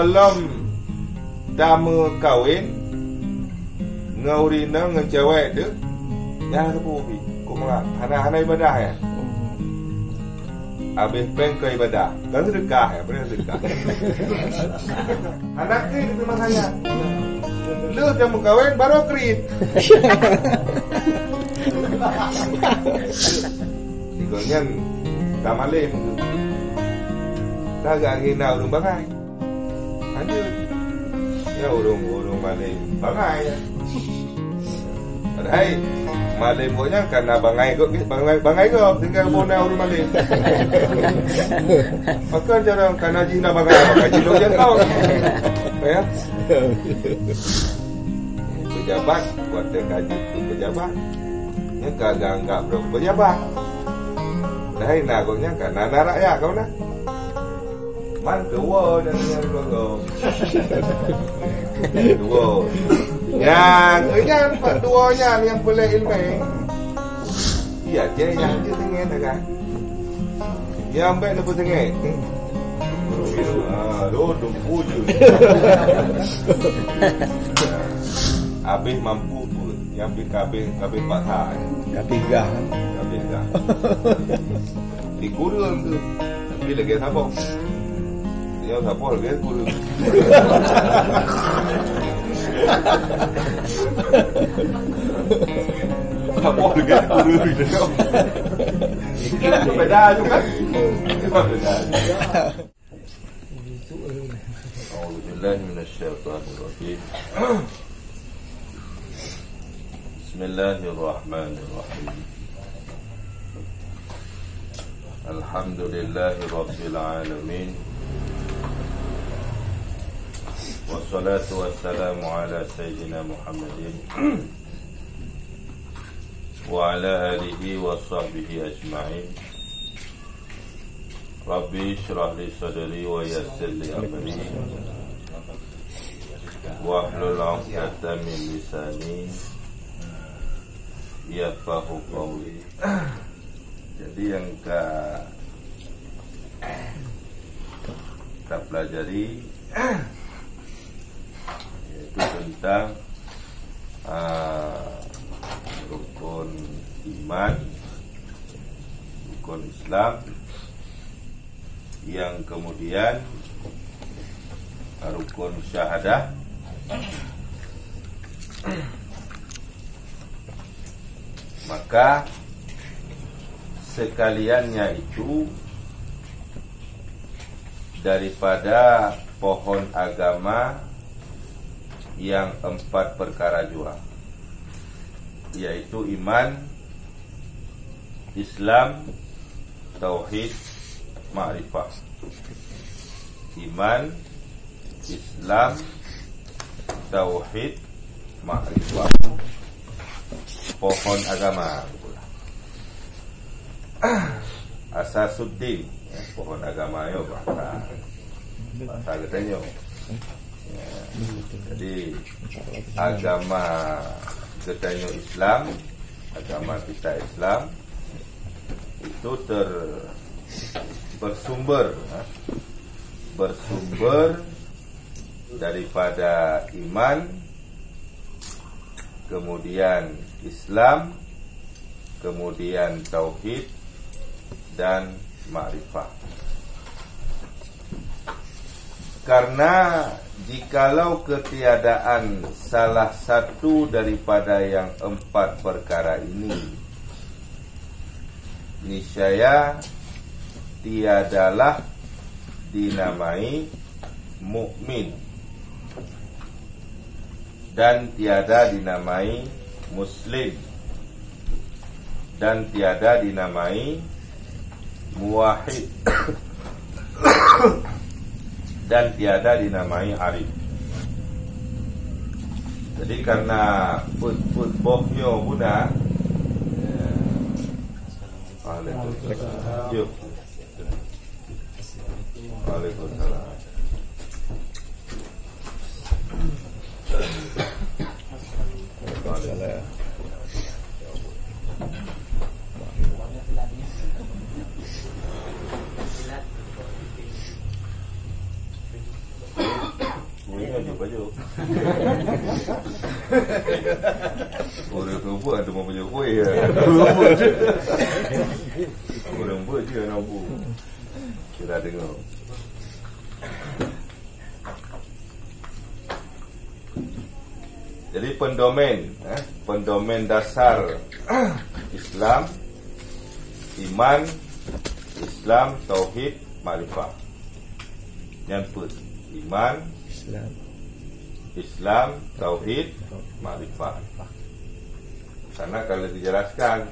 sebelum dama kahwin ngaurina dengan cewek tu yang tu pi kok malah hana ibadah ya. Habis plan ke ibadah kan sedekah ya, benar sedekah. Anak ni itu makanya lu jamu kahwin baru kredit. Tigonya tak malim tu. Dah agak hina urung bangai. Lanjut. Ya urung malim bangai ya. Hai, malim pokoknya karena bangai kok tinggal bona urung malim. Maka jarang karena jina bangai jino je kau. Ya. Pejabat buat kaji tu pejabat. Nya kagak anggap berapa pejabat. Hai nagoknya karena anak rakyat kau nah. Man tua dan yang tua. Yang pak tuanya yang boleh ilmu. Iya je yang je tengah kan. Yang baik lepas tengah. Duduk puju. Habis mampu pun. Yang kabin patah. Kabin gah. Di kurung tu. Tapi lagi siapa? Dia siapa lagi kurung. Siapa lagi kurung tu? Itu beda juga. Beda. A'udzubillahi minasyaitonirrajim. Bismillahirrahmanirrahim. Alhamdulillahirabbil alamin. Wassalatu wassalamu ala sayyidina Muhammadin wa ala alihi wa sahbihi ajma'in. Rabbi shrah li sadri wa yassir li amri wahlul 'uqdatam min lisani yafqahu qawli. Jadi yang kita pelajari yaitu tentang rukun iman, rukun Islam, yang kemudian rukun syahadah, maka sekaliannya itu daripada pohon agama yang 4 perkara jua, yaitu iman, Islam, tauhid, ma'rifah. Iman, Islam, tauhid, ma'rifah. Pohon agama. Asasuddin, ya, pohon agama yo bahasa katanya. Ya, jadi agama katanya Islam, agama kita Islam itu bersumber daripada iman, kemudian Islam, kemudian tauhid dan ma'rifah. Karena jikalau ketiadaan salah satu daripada yang 4 perkara ini, niscaya tiadalah dinamai mukmin dan tiada dinamai muslim dan tiada dinamai muwahhid dan tiada dinamai arif. Jadi karena bohnya buna. Waalaikumsalam. Waalaikumsalam. Orang rumput ada mau punya kuih ya. Orang rumput je nak bu. Kita tengok. Jadi pendomen dasar Islam, iman, Islam, tauhid, makrifat. Yang put iman, Islam, tauhid, makrifat. Karena kalau dijelaskan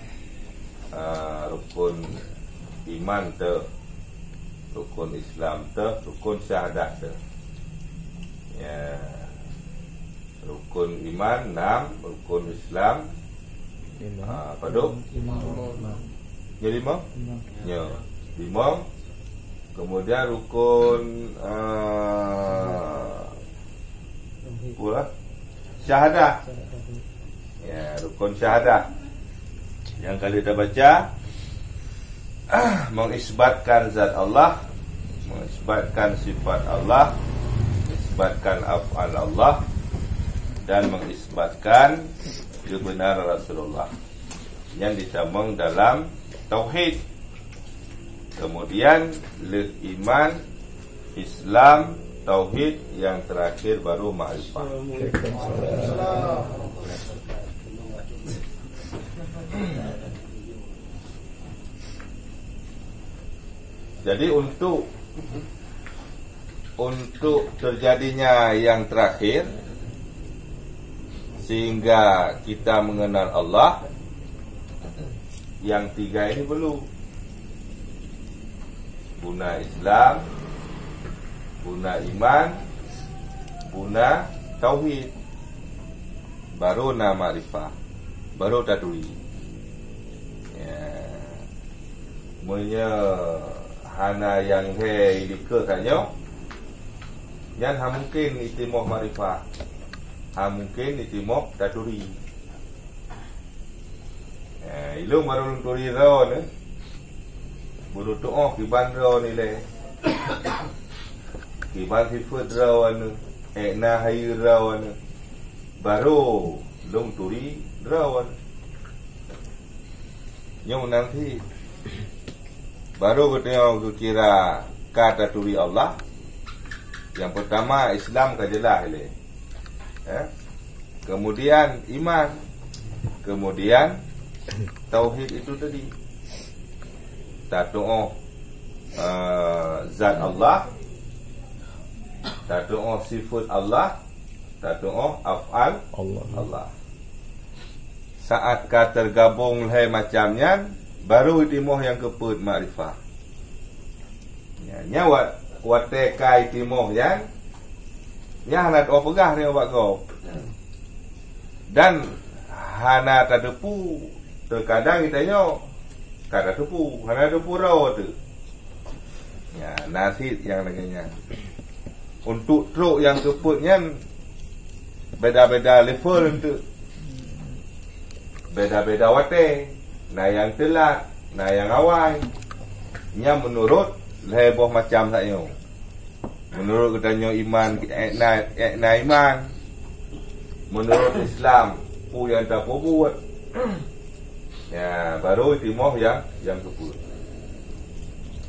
rukun iman tu, rukun Islam tu, rukun syahadat tu. Ya. Rukun iman 6, rukun Islam 5. Apa tu? 5. Ya 5? Ya 5. Kemudian rukun pula syahadah. Ya, rukun syahadah. Yang kalau kita baca mengisbatkan zat Allah, mengisbatkan sifat Allah, mengisbatkan af'al Allah, dan mengisbatkan kebenaran Rasulullah yang disambung dalam tauhid. Kemudian iman, Islam, tauhid, yang terakhir baru makrifat. Jadi untuk terjadinya yang terakhir, sehingga kita mengenal Allah, yang 3 ini perlu. Guna Islam, guna iman, guna tauhid, baru na makrifah, baru tadwi. Ya. Munya hana yang he dikekannya, yang mungkin itimoh makrifah, mungkin itimoh tadwi. Ilmu baru turi rao ni. Bulu doa kiban rao ni le. Kiban sifat rao ni. Ekna hayu rao ni. Baru lung turi rao ni. Yang nanti baru kita kira kata turi Allah. Yang pertama Islam kajelah le. Kemudian iman, kemudian tauhid itu tadi. Tak doa zat Allah, tak doa sifat Allah, tak doa af'al Allah. Saat ka tergabung hai macamnya, baru itimoh yang keput makrifah. Nya wate kai itimoh yang nya hana doa pegah ni obat kau. Dan hana tadepu, terkadang kita nyo kada tepu, hana tepu rau tu. Ya, nasi yang lainnya. Untuk truk yang keputnya beda-beda level untuk beda-beda wate. Nah yang telat, nah yang awal. Nya menurut leboh macam sayo. Menurut katanya iman, ekna iman. Menurut Islam, pu yang tak buat. Ya, baru timoh yang keput.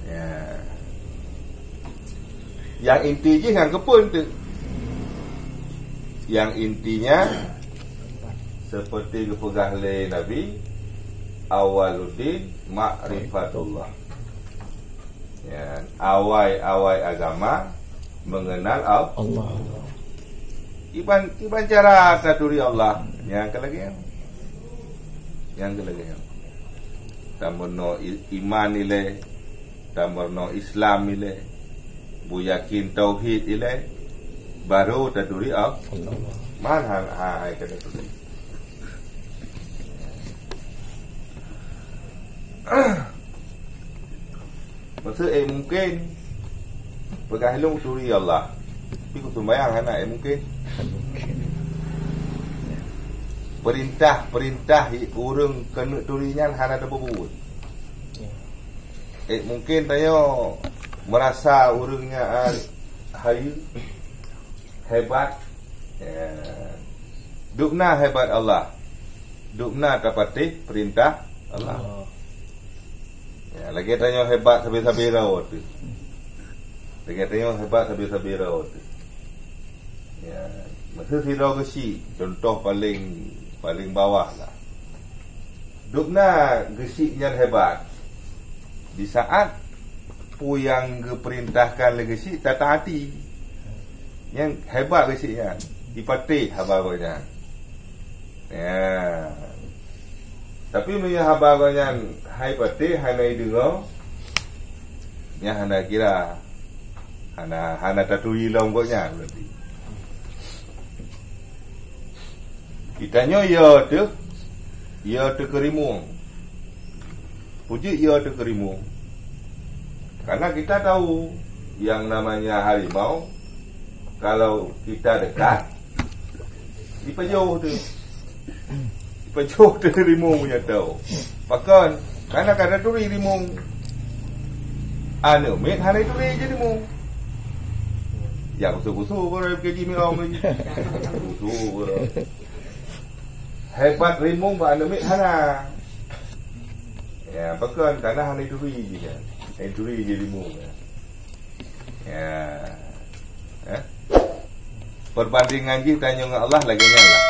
Ya. Yang intinya yang keput tu. Yang intinya seperti kepegah oleh Nabi, awaluddin ma'rifatullah. Ya, awal agama mengenal Allah. Iban cara taturi Allah yang kelagi tamono iman ile, tamono Islam ile, bu yakin tauhid ile, baru taturi Allah. Man hai kena tu. Maksud mungkin berkahilung turi Allah. Tapi kau sembahyang anak mungkin. Perintah urang kena turinya hana ada berbuat. Mungkin tanya merasa urangnya hayu hebat. Dukna hebat Allah. Dukna tapati perintah Allah. Ya, lagi tanya hebat sabi-sabi raut tu. Lagi tanya hebat sabi-sabi raut tu. Ya, masa sirau gesi, contoh paling bawah lah. Dukna gesi yang hebat. Di saat pu yang perintahkan legesi tak taati. Yang hebat gesinya dipatih habaganya. Ya. Tapi punya habaganya hai patih hanai dengar. Nya hana kira hana tatui longgoknya berarti. Kitanya ya tu kerimung. Puji ya tu kerimung. Karena kita tahu yang namanya harimau, kalau kita dekat dipejauh tu. Dipejauh tu harimau punya tahu. Bahkan karena kada turi harimau. Anu met hanai turi je harimau. Yang kusu-kusu baru pergi miau lagi. Kusu baru. Hebat harimau ba anu met hana. Ya, bahkan karena hanai turi je kan. Hanai je harimau. Ya. Perbandingan je tanya dengan Allah laginya lah.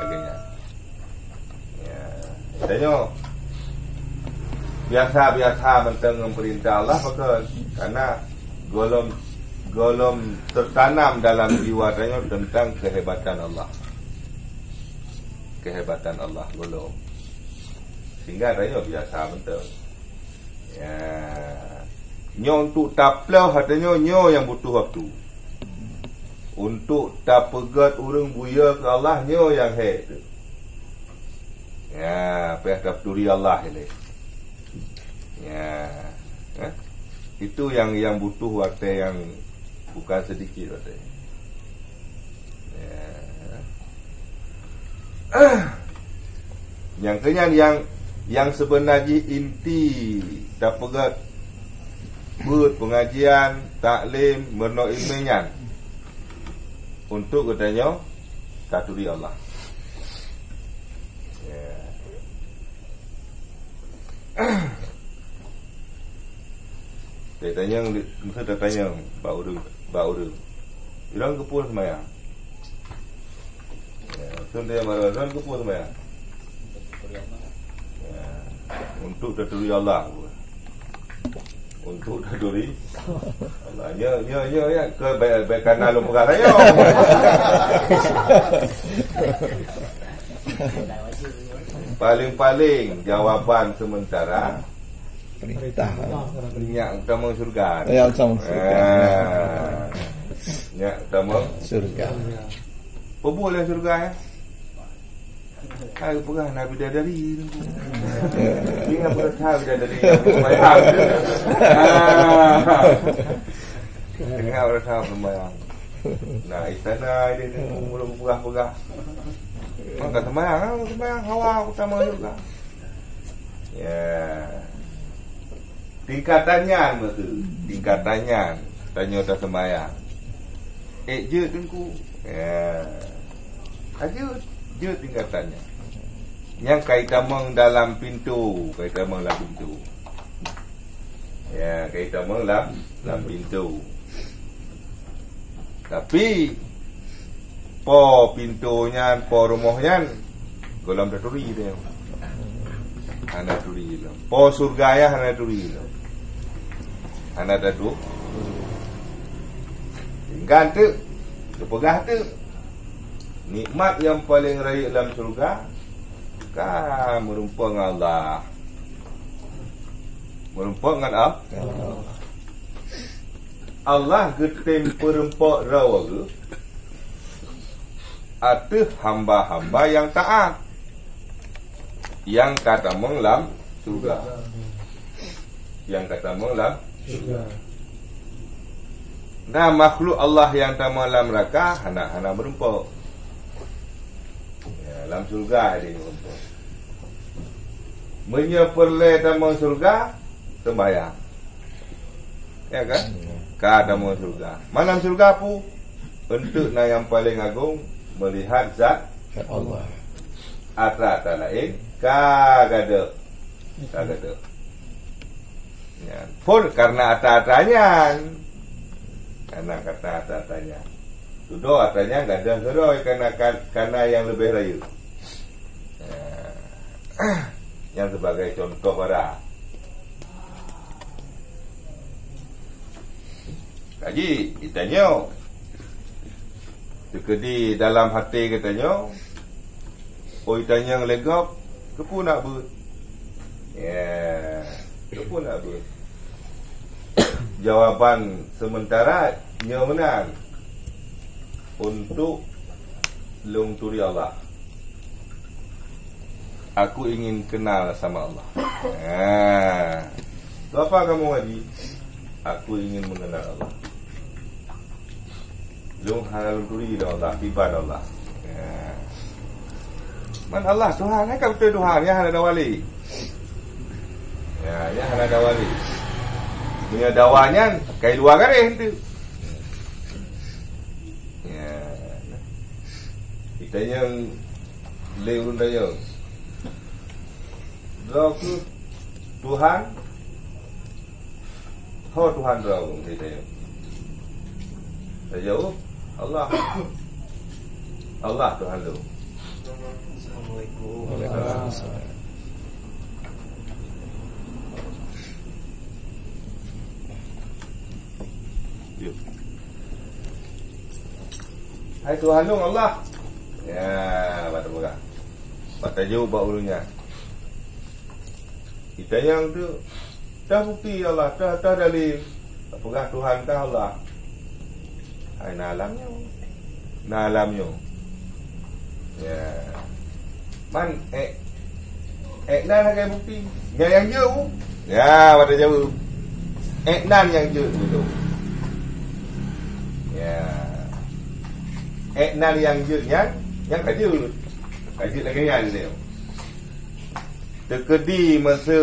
Laginya. Ya. Tanya biasa-biasa mentang perintah Allah bahkan karena golom tertanam dalam jiwa tanya tentang kehebatan Allah. Kehebatan Allah golom. Sehingga tanya biasa mentang. Ya. Nyo untuk taplau hatanya nyo yang butuh waktu. Untuk tak pegat urang buya ke Allah nyo yang head. Ya, payah dapturi Allah ini. Ya. Itu yang butuh waktu yang bukan sedikit waktu. Ya. Yang kenyang yang sebenarnya inti tak pegat buat pengajian, taklim, merno ilmian untuk katanya taturi Allah. Ya. Saya tanya, mesti tak tanya bau dia. Irang kepul semayang. Ya, dia marah irang kepul semayang. Ya, untuk taturi Allah. Untuk taturi Allah. Ya ke baik kanan lu pegang saya. Paling jawaban sementara perintah. Minyak utama surga. Ya, utama surga. Minyak utama surga. Boleh surga ya? Aku pegang Nabi Dadari. Dia apa tahu Dadari sembahyang. Dengar orang tahu sembahyang. Nah, istana dia mula pegah-pegah. Maka sembahyang hawa utama juga. Ya. Tingkatannya betul. Tingkatannya tanya tak sembahyang. Je tengku. Ya. Je tingkatannya. Yang kaitamang dalam pintu, Ya, kaitamang dalam pintu. Tapi po pintunya, po rumahnya golong taturi dia. Hana turi dia. Po surga ya hana turi dia. Hana tatu. Tinggal tu, kepegah tu. Nikmat yang paling raya dalam surga kan merumpuk dengan Allah. Merumpuk dengan Allah. Allah getem perempak rawa ke atau hamba-hamba yang taat yang kata menglam surga. Yang kata menglam surga. Nah, makhluk Allah yang tak menglam neraka hana berempuk. Dalam surga dia rumput. Menyeperle tamu surga sembahyang. Ya kan? Ka tamu surga. Malam surga pu untuk yang paling agung melihat zat Allah. Ata lain kagada. Ya, pun karena ata-atanya. Karena kata ata-atanya. Sudah atanya enggak ada geroi karena yang lebih rayu. Yang sebagai contoh pada kaji kitanya di dalam hati katanya itanya legap kepu nak ber kepu nak ber jawapan sementara nya menang untuk lungturi Allah. Aku ingin kenal sama Allah. Tu apa kamu ngaji? Aku ingin mengenal Allah. Lung halal turi Allah, tiba Allah. Man Allah Tuhan, kan betul Tuhan, ya ada wali. Ya ada wali. Punya dawanya kai dua kan tu. Ya. Kita yang leun daya. Aku Tuhan, Tuhan berau kita ya. Sejauh Allah Tuhan lu. Assalamualaikum. Waalaikumsalam. Yuk. Hai Tuhan lu Allah. Ya, baca buka. Baca jauh bau ulunya. Kita yang tu dah bukti Allah, dah dalil. Apakah Tuhan kah Allah? Hai nalamnya. Ya. Man nan hai bukti. Yang jauh. Ya, pada jauh. Nan yang jauh dulu. Ya. Nan yang jauh yang kaju. Kaju lagi yang dia. Tekedi masa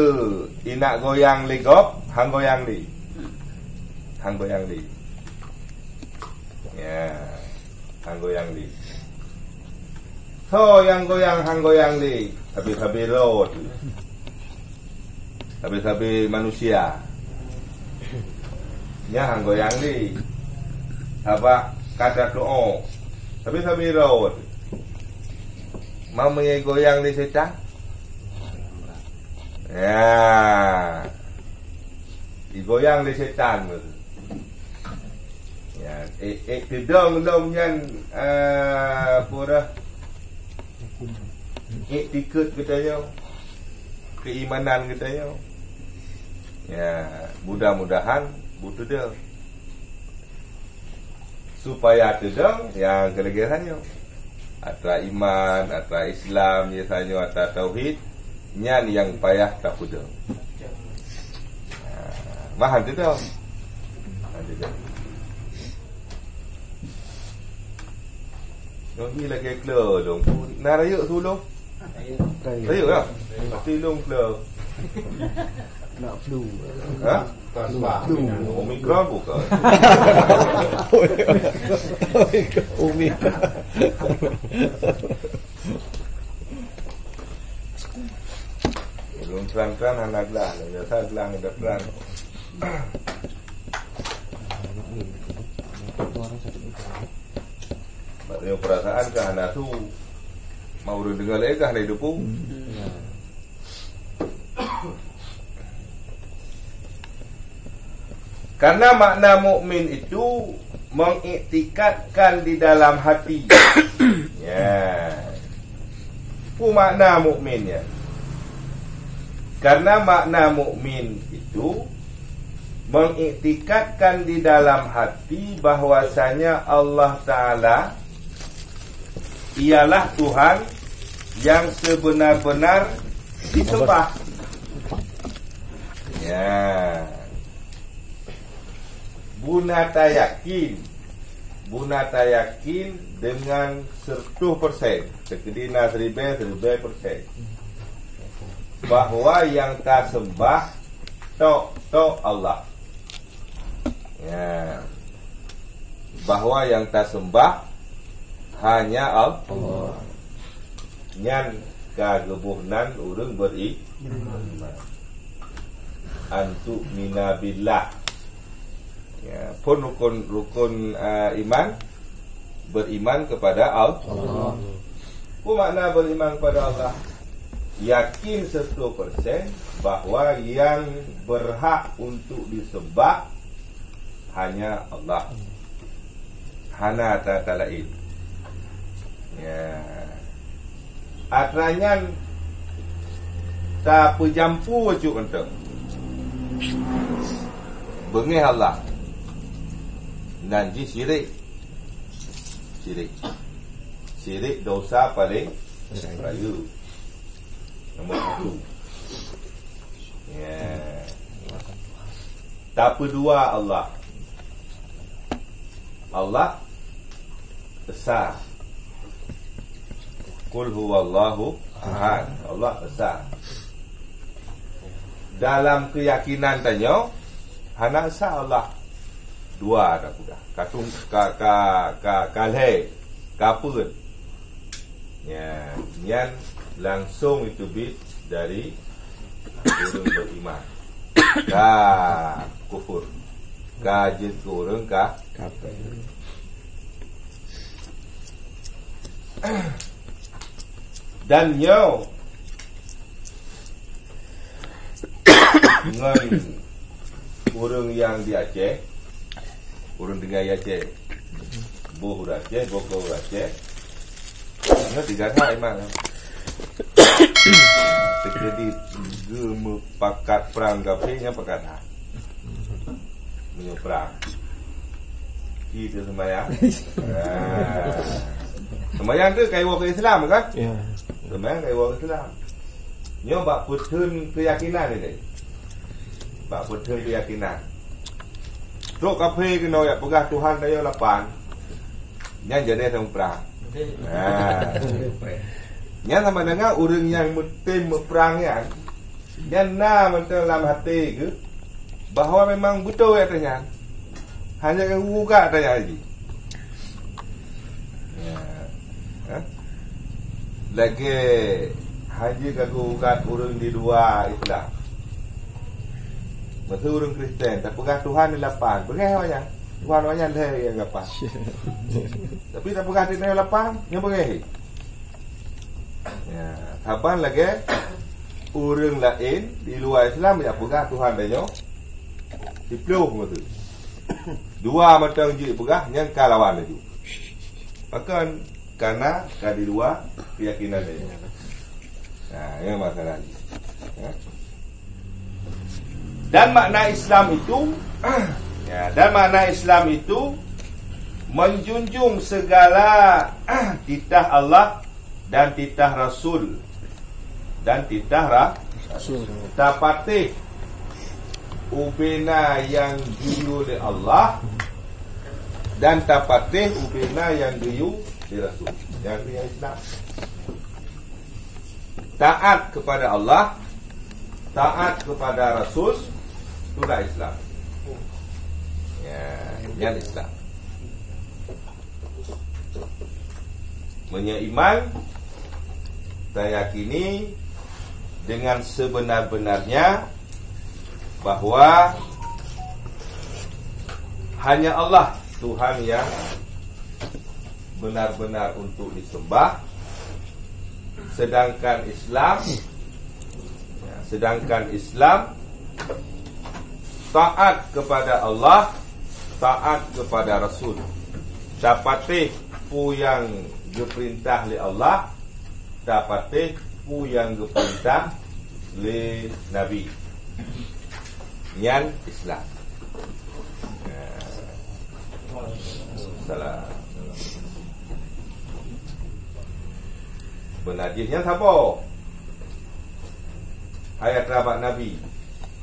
inak goyang legop, hang goyang li. Ya, hang goyang li. So yang goyang hang goyang li, habis-habis road. Habis-habis manusia. Ya hang goyang li. Apa kata doa. Habis-habis road. Mau goyang li setan? Ya, digoyang oleh setan. Ya, kedong yang pura, tikut katanya, keimanan katanya. Ya, mudah-mudahan butuh dia. Supaya sedang yang kelegerannya, atau iman, atau Islam, biasanya atau tauhid. Nyan yang payah tak kuda. Mahan tu dah. Ni lagi keluar dong. Nak rayuk tu dong. Rayuk lah. Pasti dong keluar. Nak flu. Ha? Flu. Omikron bukan. Omikron. Belum terang-terang anak gelang. Biasa gelang ada terang. Maksudnya perasaan ke anak tu mau dengar lagi kah hidup pun. Karena makna mukmin itu mengiktikadkan di dalam hati. Ya. Itu makna mukminnya. Karena makna mukmin itu mengiktikadkan di dalam hati bahwasanya Allah Ta'ala ialah Tuhan yang sebenar-benar disembah. Ya. Bunata yakin dengan 100%. Sekedina 1000%. Bahawa yang tak sembah tok Allah. Ya. Bahawa yang tak sembah hanya Allah. nyan kagebuhnan urang beriman. Antu minabillah. Ya, pun rukun iman beriman kepada Allah. Apa makna beriman kepada Allah? Yakin 100% bahawa yang berhak untuk disembah hanya Allah. Hana tak lain. Ya. Atranyan tak pejampu cuk enteng. Bengih Allah. Nanti syirik. Syirik dosa paling raya. Nombor 1. Ya. Tak kedua Allah. Allah besar. Qul huwallahu ahad. Allah besar. Dalam keyakinan tanya, hana esa Allah. Dua dah sudah. Katung kalhe kapun. Ya, nyan langsung itu bit dari orang beriman. Ka kufur. Ka jin orang ka kafir. Dan nyo dengan orang yang di Aceh, orang dengar Aceh, buh Aceh, boko Aceh, nó tiga hal emang. Terjadi gemu pakat perang kafe nya perkara menyeberang kita sembahyang. Sembahyang tu kaiwa ke Islam kan? Ya. Sembahyang kaiwa ke Islam. Nyo bak putun keyakinan ni. Bak putun keyakinan. Tok kafe kena ya pegah Tuhan daya lapan. Nya jadi sang perang. Nya sama dengan orang yang tim perang ya. Nya mentang dalam hati ke bahawa memang betul ya tanya. Hanya yang buka tanya lagi. Ya. Lagi haji kagu ugat orang di dua Islam. Masa orang Kristen tak pegang Tuhan di lapan. Pegang banyak. Tuhan banyak dah yang apa. Tapi tak pegang di lapan, yang pegang. Ya, kapan lagi orang lain di luar Islam yang pegang Tuhan dia. Dipluh betul. Dua macam je pegang yang kalawan itu. Maka karena di luar keyakinan dia. Nah, ini masalah. Ya. Dan makna Islam itu menjunjung segala titah Allah dan titah Rasul dan titah Rasul. Tapatih ubena yang diyu oleh Allah dan tapatih ubena yang diyu di Rasul. Yang di Islam. Taat kepada Allah, taat kepada Rasul, itulah Islam. Ya, yang Islam. Menyeiman, saya yakini dengan sebenar-benarnya bahawa hanya Allah Tuhan yang benar-benar untuk disembah. Sedangkan Islam taat kepada Allah, taat kepada Rasul. Dapatih pu yang diperintah oleh Allah, dapatih pu yang diperintah oleh Nabi. Yan Islam. Salam. Benajisnya siapa? Ayat rabat Nabi.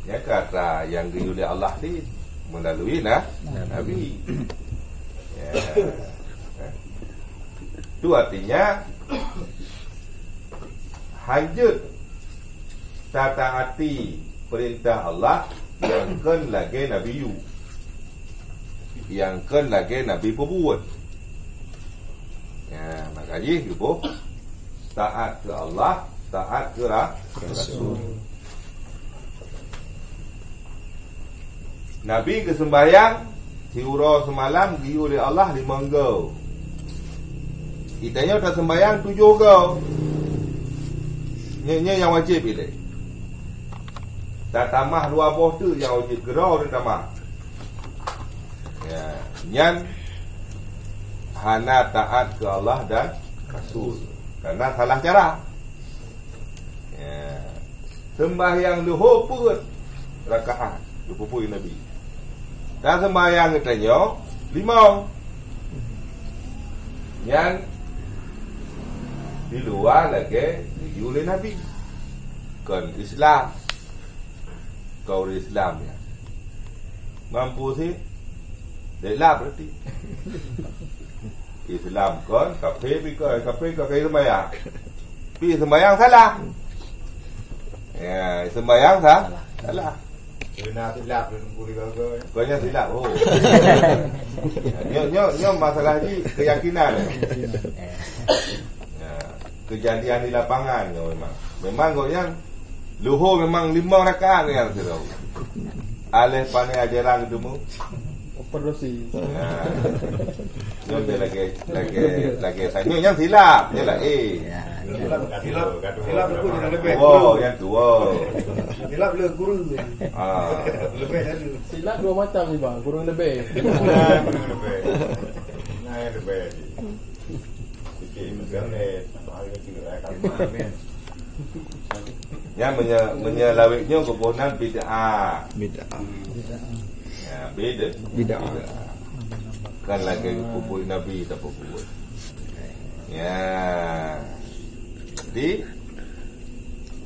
Yang kata yang diulih Allah ni melalui Nabi. Ya. Itu artinya hajut tata hati perintah Allah yang kan lagi Nabi yu, yang kan lagi Nabi perbuat. Ya, makanya ibu taat ke Allah, taat ke Rasul. Nabi ke sembahyang siura semalam di oleh Allah 5 go. Kitanya tak sembahyang 7 go. Nya yang wajib pilih. Tak tambah 2 boh tu yang wajib gerau dia tambah. Ya, nyan hana taat ke Allah dan Rasul. Karena salah cara. Ya. Sembahyang duhur pun rakaat 20 Nabi. Dan sembahyang katanya 5. Yang di luar lagi diulih Nabi. Kan Islam. Kau Islam ya. Mampu sih. Delap berarti. Islam kan kafe kayak sembahyang. Pi sembahyang salah. Ya, sembahyang salah. Kena silap boleh gagal. Banyak silap. Oh. Nyo masalah ni keyakinan. Ya, kejadian di lapangan nyo memang. Memang kau yang luhur memang 5 rakaat yang tahu. Alih pandai ajaran itu mu. Perdosi. Nyo dia lagi tanya yang silap, dia lah Silap aku yang lebih. Oh, yang tua. Silap le guru. Lebih dari. Silap 2 macam ni bang, kurang lebih. Lebih. Naik lebih. Sikit macam ni satu hari kira kan. Yang menyelawitnya keponan bid'ah. Ya, bid'ah. Kan lagi pupuk Nabi tak pupuk. Ya. Jadi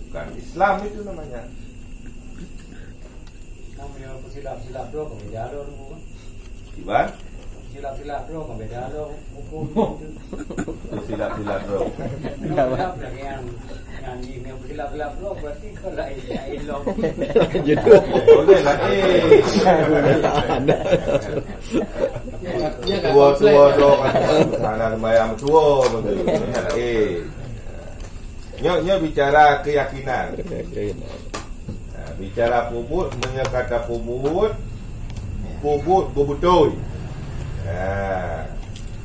bukan Islam itu namanya. Kamu yang silap-silap doang, kau beda doang. Iban? Silap-silap doang, kau beda doang. Hukum. Silap-silap bro. Silap yang silap-silap doang berarti kau lain long. Boleh lah tua dong. Anak sembahyang tua betul. Nya bicara keyakinan. Bicara pubut, menyekata pubut berbutoi.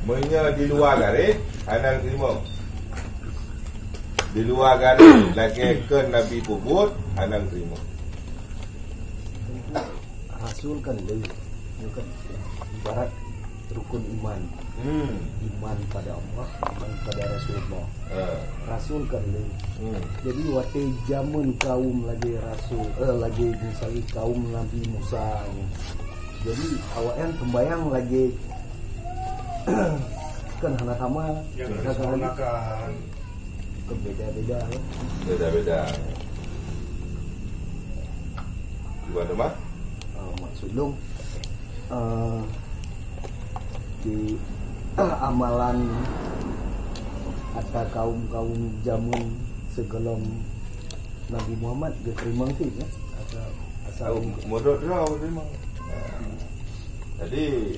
Menya di luar garis anak terima. Di luar garis lagi ke Nabi pubut anak terima. Rasul kan lebih ibarat rukun iman. Iman pada Allah, iman pada Rasulullah. Rasul kan lebih. Jadi waktu zaman kaum lagi Rasul, lagi misalnya kaum Nabi Musa. Jadi awalnya sembahyang lagi kan hana sama Nak beda-beda ya. Beda-beda. Gimana mah? Maksud dong di amalan atau kaum zaman sebelum Nabi Muhammad diterima sih ya asal Menurut dia memang. Jadi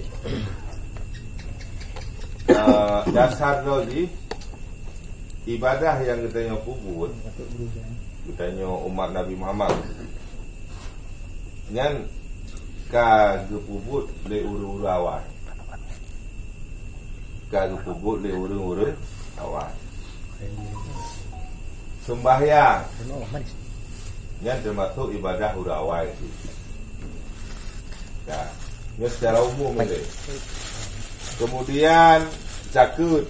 dasar lagi ibadah yang katanya puput, katanya umat Nabi Muhammad. Nyan ka gepuput le uru-uru awal. Ka gepuput le uru-uru awal. Sembahyang nyan termasuk ibadah uru awal itu. Ya, ini secara umum ini. Kemudian zakut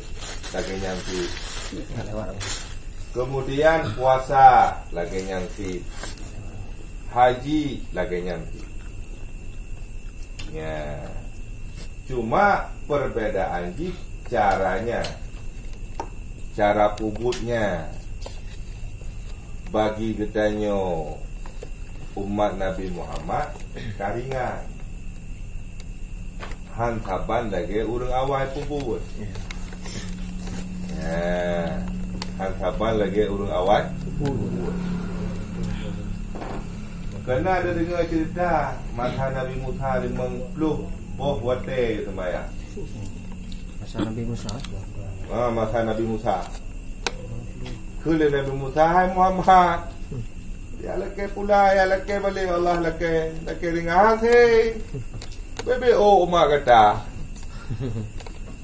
lagi nyangsi. Kemudian puasa lagi nyangsi. Haji lagi nyangsi. Ya. Cuma perbedaan di caranya. Cara pubutnya. Bagi gedanya umat Nabi Muhammad karingan. Hantaban lagi urang awal pubut. Ya. Hantaban lagi urang awal pubut. Kerana ada dengar cerita masa Nabi Musa 50 boh wate sembahyang. Masa Nabi Musa. Masa Nabi Musa. Kula Nabi Musa, hai Muhammad. Ya laki pula, ya laki balik Allah laki ringan sih. Bebe Umar kata.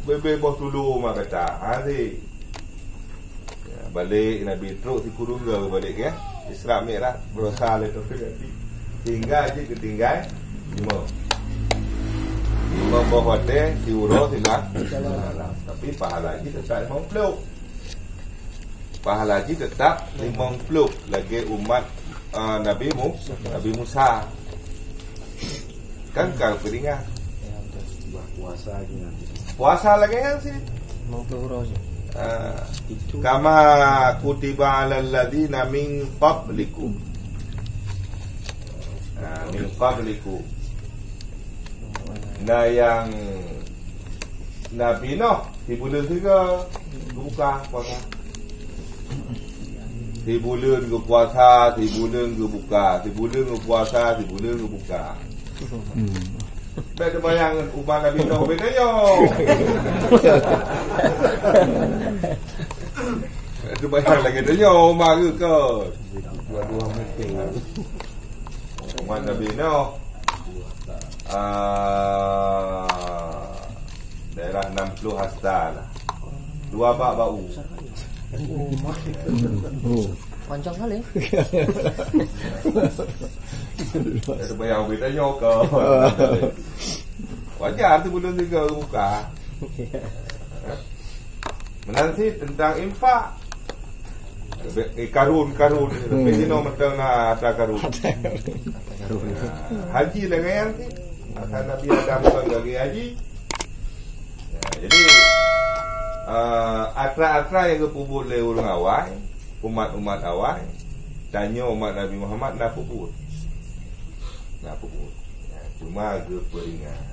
Bebe bos dulu Umar kata. Sih. Ya, balik Nabi terus si kurungga balik ya. Isra Mi'raj berusaha le tu tinggal je ketinggal 5 bawah hotel diurus silang. Tapi pahala haji tetap 50. Pahala haji tetap 50 lagi umat Nabi Musa. Kan kau peringat. Puasa lagi nanti. Puasa lagi kan sih. 50 euro je. Kama kutiba alal ladina min qablikum. Min qablikum. Nah yang Nabi Nuh di bulan 3 buka puasa. Di bulan ke puasa, di bulan ke buka, di bulan ke puasa, di bulan ke buka. Beda bayangan umat Nabi Nuh bedanya. Itu bayang lagi tanya umat ke dua-dua mungkin. Umat Nabi Nuh daerah 60 hasta lah. 2 bak bau. Panjang kali. Itu bayang bedanya ke. Wajar tu bulan 3 buka. Menanti tentang infak. Karun. Pejino mentang na ata karun. Haji dengan yang ni. Akan Nabi Adam bagi haji. Jadi atra-atra yang kepubur oleh orang awal, umat-umat awal, tanya umat Nabi Muhammad nak pubur. Cuma ke peringat.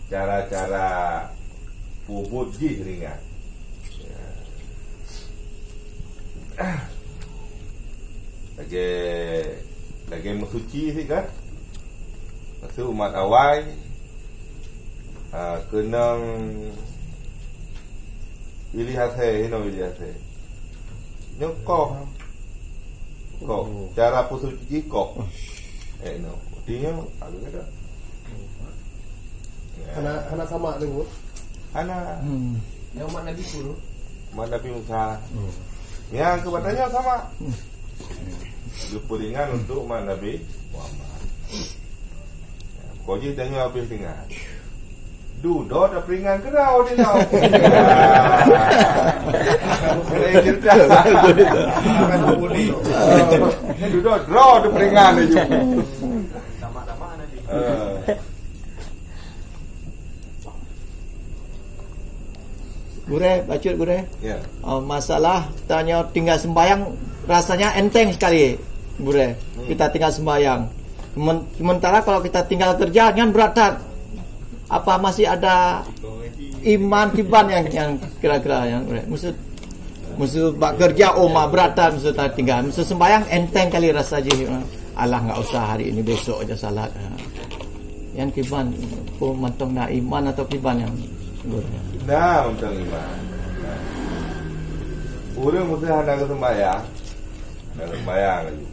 Cara-cara pubur je ringan. Lagi mensuci sih kan. Masa umat awal kenang pilih hasil, nyokok kok cara mensuci kok, no, dia agak ada. Anak sama tu. Anak Yang umat Nabi dulu. umat Nabi Musa. Yang kepadanya sama. Peringan untuk umat Nabi Muhammad. Kau je tanya habis dengar. Dudo dah peringan kerau dia tau. Saya cerita. Dudo draw tu peringan dia. Sama-sama nanti. Gure, bacut gure. Ya. Masalah tanya tinggal sembayang rasanya enteng sekali, Gure. Kita tinggal sembayang. Sementara kalau kita tinggal kerja kan berat. Apa masih ada iman kiban yang kira-kira yang musuh bak kerja mah beratan musuh tinggal. Musuh sembayang enteng kali rasa je. Alah enggak usah hari ini besok aja salat. Yang kiban pun mantong nak iman atau kiban yang Gure. Nah, untuk iman. Orang mesti hendak sembahyang. Hendak sembahyang lagi.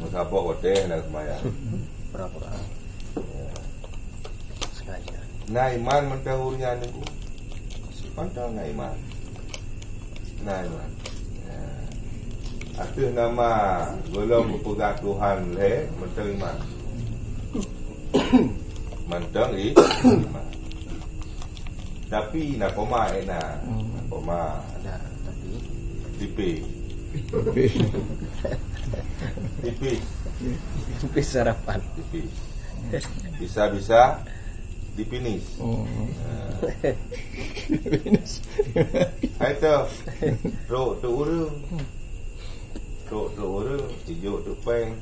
Mesti apa kote hendak sembahyang. Pura-pura. Sengaja. Nah, iman mentahurnya ni. Pantang ngai iman. Nah, iman. Atas nama belum berpegang Tuhan le, mentang iman. Mentang iman. Tapi nak koma enak. Koma Ada tapi tipis. tipis sarapan. Tipis. Bisa dipinis. Hai tu. Tok urang. Tok urang, hijau tok peng.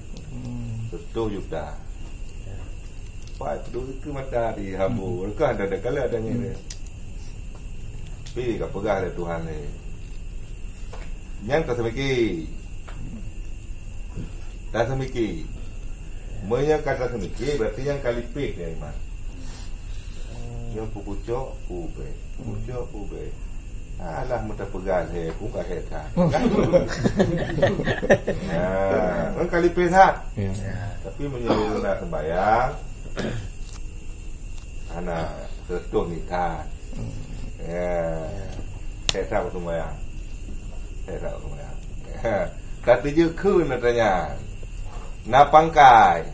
Tok juta. Pak tu ke mata di hambur. Kan ada kala adanya dia. Pilih kau pegang oleh Tuhan ni. Yang tak semiki. Yang kata semiki berarti yang kali pik ni iman. Yang pukucok ube. Alah mudah pegang saya pun tak hebat. Kan kali pesat. Tapi menyuruh nak sembahyang, anak setuh nikah. Saya tahu sembahyang. Kata je kun katanya. Napangkai.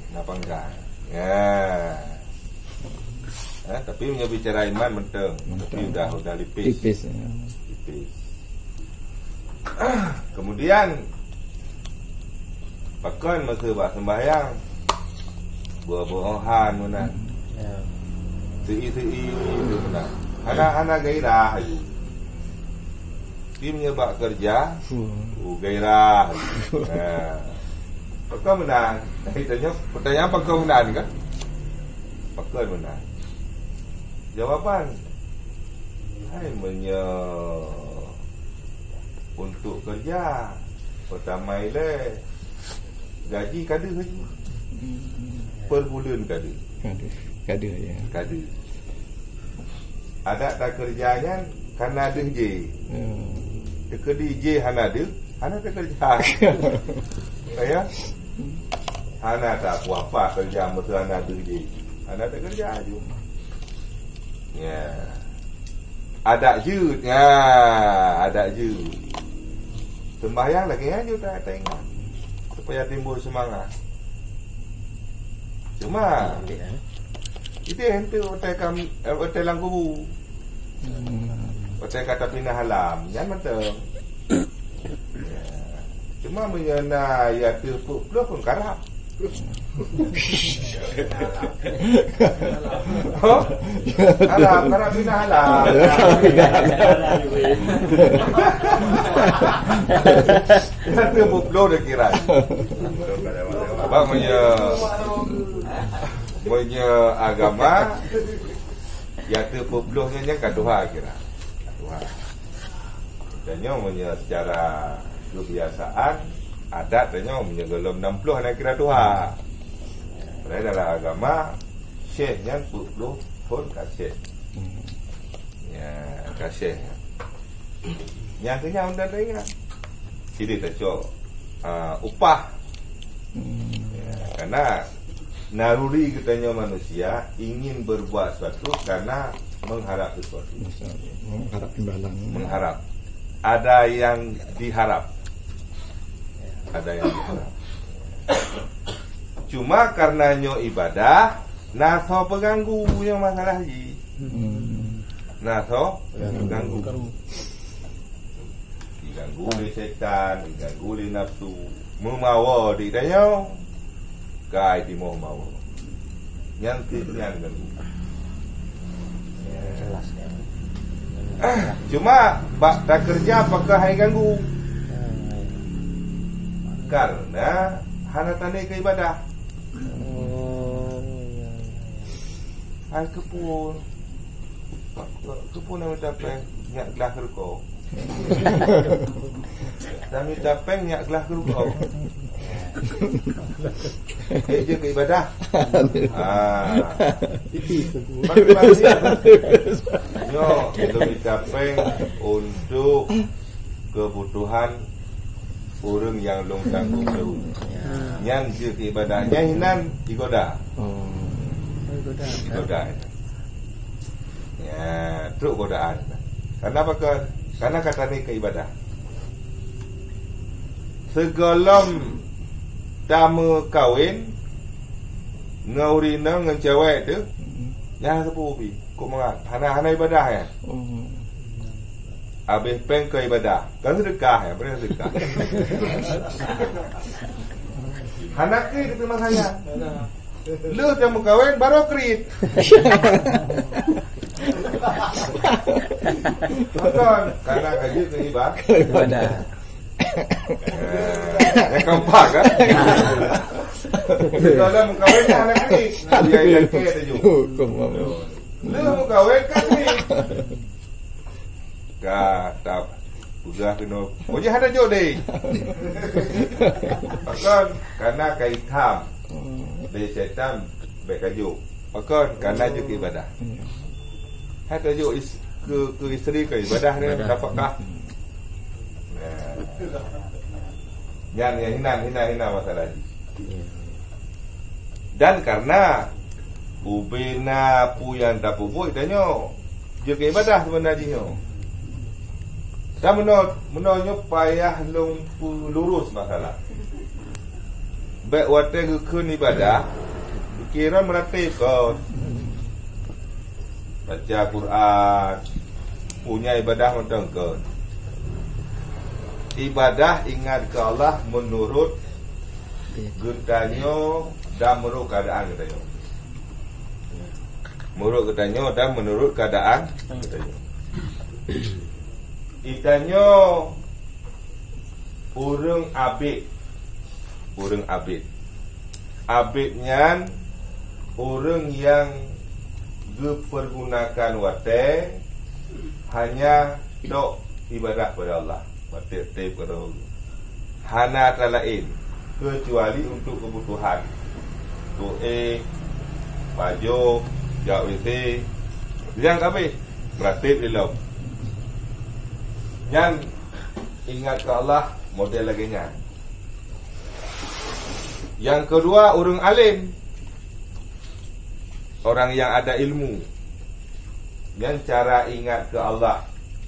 Tapi punya bicara iman menteng. Tapi udah lipis. Kemudian pakai masa buat sembahyang buah-buahan mana. Sei itu mana. Anak-anak gairah aja. Dia menyebab kerja, gairah. Pakai menang. Pertanyaan pakai menang kan? Pakai menang. Jawapan untuk kerja pertama ile gaji kada saja per bulan kada ada tak kerjanya karena ada je dekedi je hana tak kerja saya hana tak apa kerja mesti hana ada je hana tak kerja je. Ya. Ada je. Sembahyang lagi aja tak ingat. Supaya timbul semangat. Cuma itu ente otai langgu. Otai kata pindah halam, jangan betul. Cuma menyana ya tu pun karap. Halam, karap bina halam. Kita bublo dah kira. Abang punya agama, ya tu bublohnya yang kaduha kira. Katanya punya secara kebiasaan. Adat tanya menyegelum 60 anak kira Tuhan. Pada dalam agama syekhnya 40 pun kasih. Ya, kasih. Yang kenyang dah ingat. Jadi tak cok upah. Ya, karena naruri katanya manusia ingin berbuat sesuatu karena mengharap sesuatu. Mengharap imbalan. Mengharap. Ada yang diharap. Cuma karenanya ibadah naso pengganggu yang masalah ji. Naso pengganggu. Diganggu oleh setan, diganggu oleh nafsu, memawa di daya, gai di mau mawa. Yang ganggu. Jelas kan. Cuma bak tak kerja apakah hai ganggu? Karena hana tanda ke ibadah. Hai kepun yang mencapai nyak gelah kerukau. Dan mencapai nyak gelah kerukau. Kerja ke ibadah. Itu mencapai untuk kebutuhan orang yang long tanggung jauh. Yang je ibadahnya hinan digoda. Digoda. Ya, teruk godaan. Kenapa karena kata ni ke ibadah. Segelom tamu kawin ngaurina ngan cewek tu, yang sepupi. Kau mengat, hana ibadah ya. Habis peng ke ibadah, kan sedekah ya, benar sedekah. Anak kiri itu makanya. Lu yang mau kawin baru krit. Betul, karena gaji ke ibadah. Yang keempat kan. Kalau mau kawin anak krit, dia yang kiri tu. Lu mau kawin kan krit. Kata sudah kena boleh ada jodi. Bahkan karena kaitam dari setan baik kaju. Bahkan karena juga ibadah. Ada jo ke isteri ke ibadah dia nafkah. Yang hina masalah ni. Dan karena ubena pu yang tak pupuk danyo je ke ibadah sebenarnya. Dan menonyo payah lurus masalah. Baik wate ke ibadah kira meratib kau baca Quran punya ibadah macam kau ibadah ingat ke Allah menurut getanyo dan menurut keadaan getanyo menurut keadaan getanyo itanyo urang abid abidnya orang yang dipergunakan wate hanya dok ibadah kepada Allah, wate kepada Allah. Hana lain kecuali untuk kebutuhan. Doa, baju, jak WC, yang kami meratib ilmu. Yang ingat ke Allah model laginya. Yang kedua orang alim, orang yang ada ilmu. Yang cara ingat ke Allah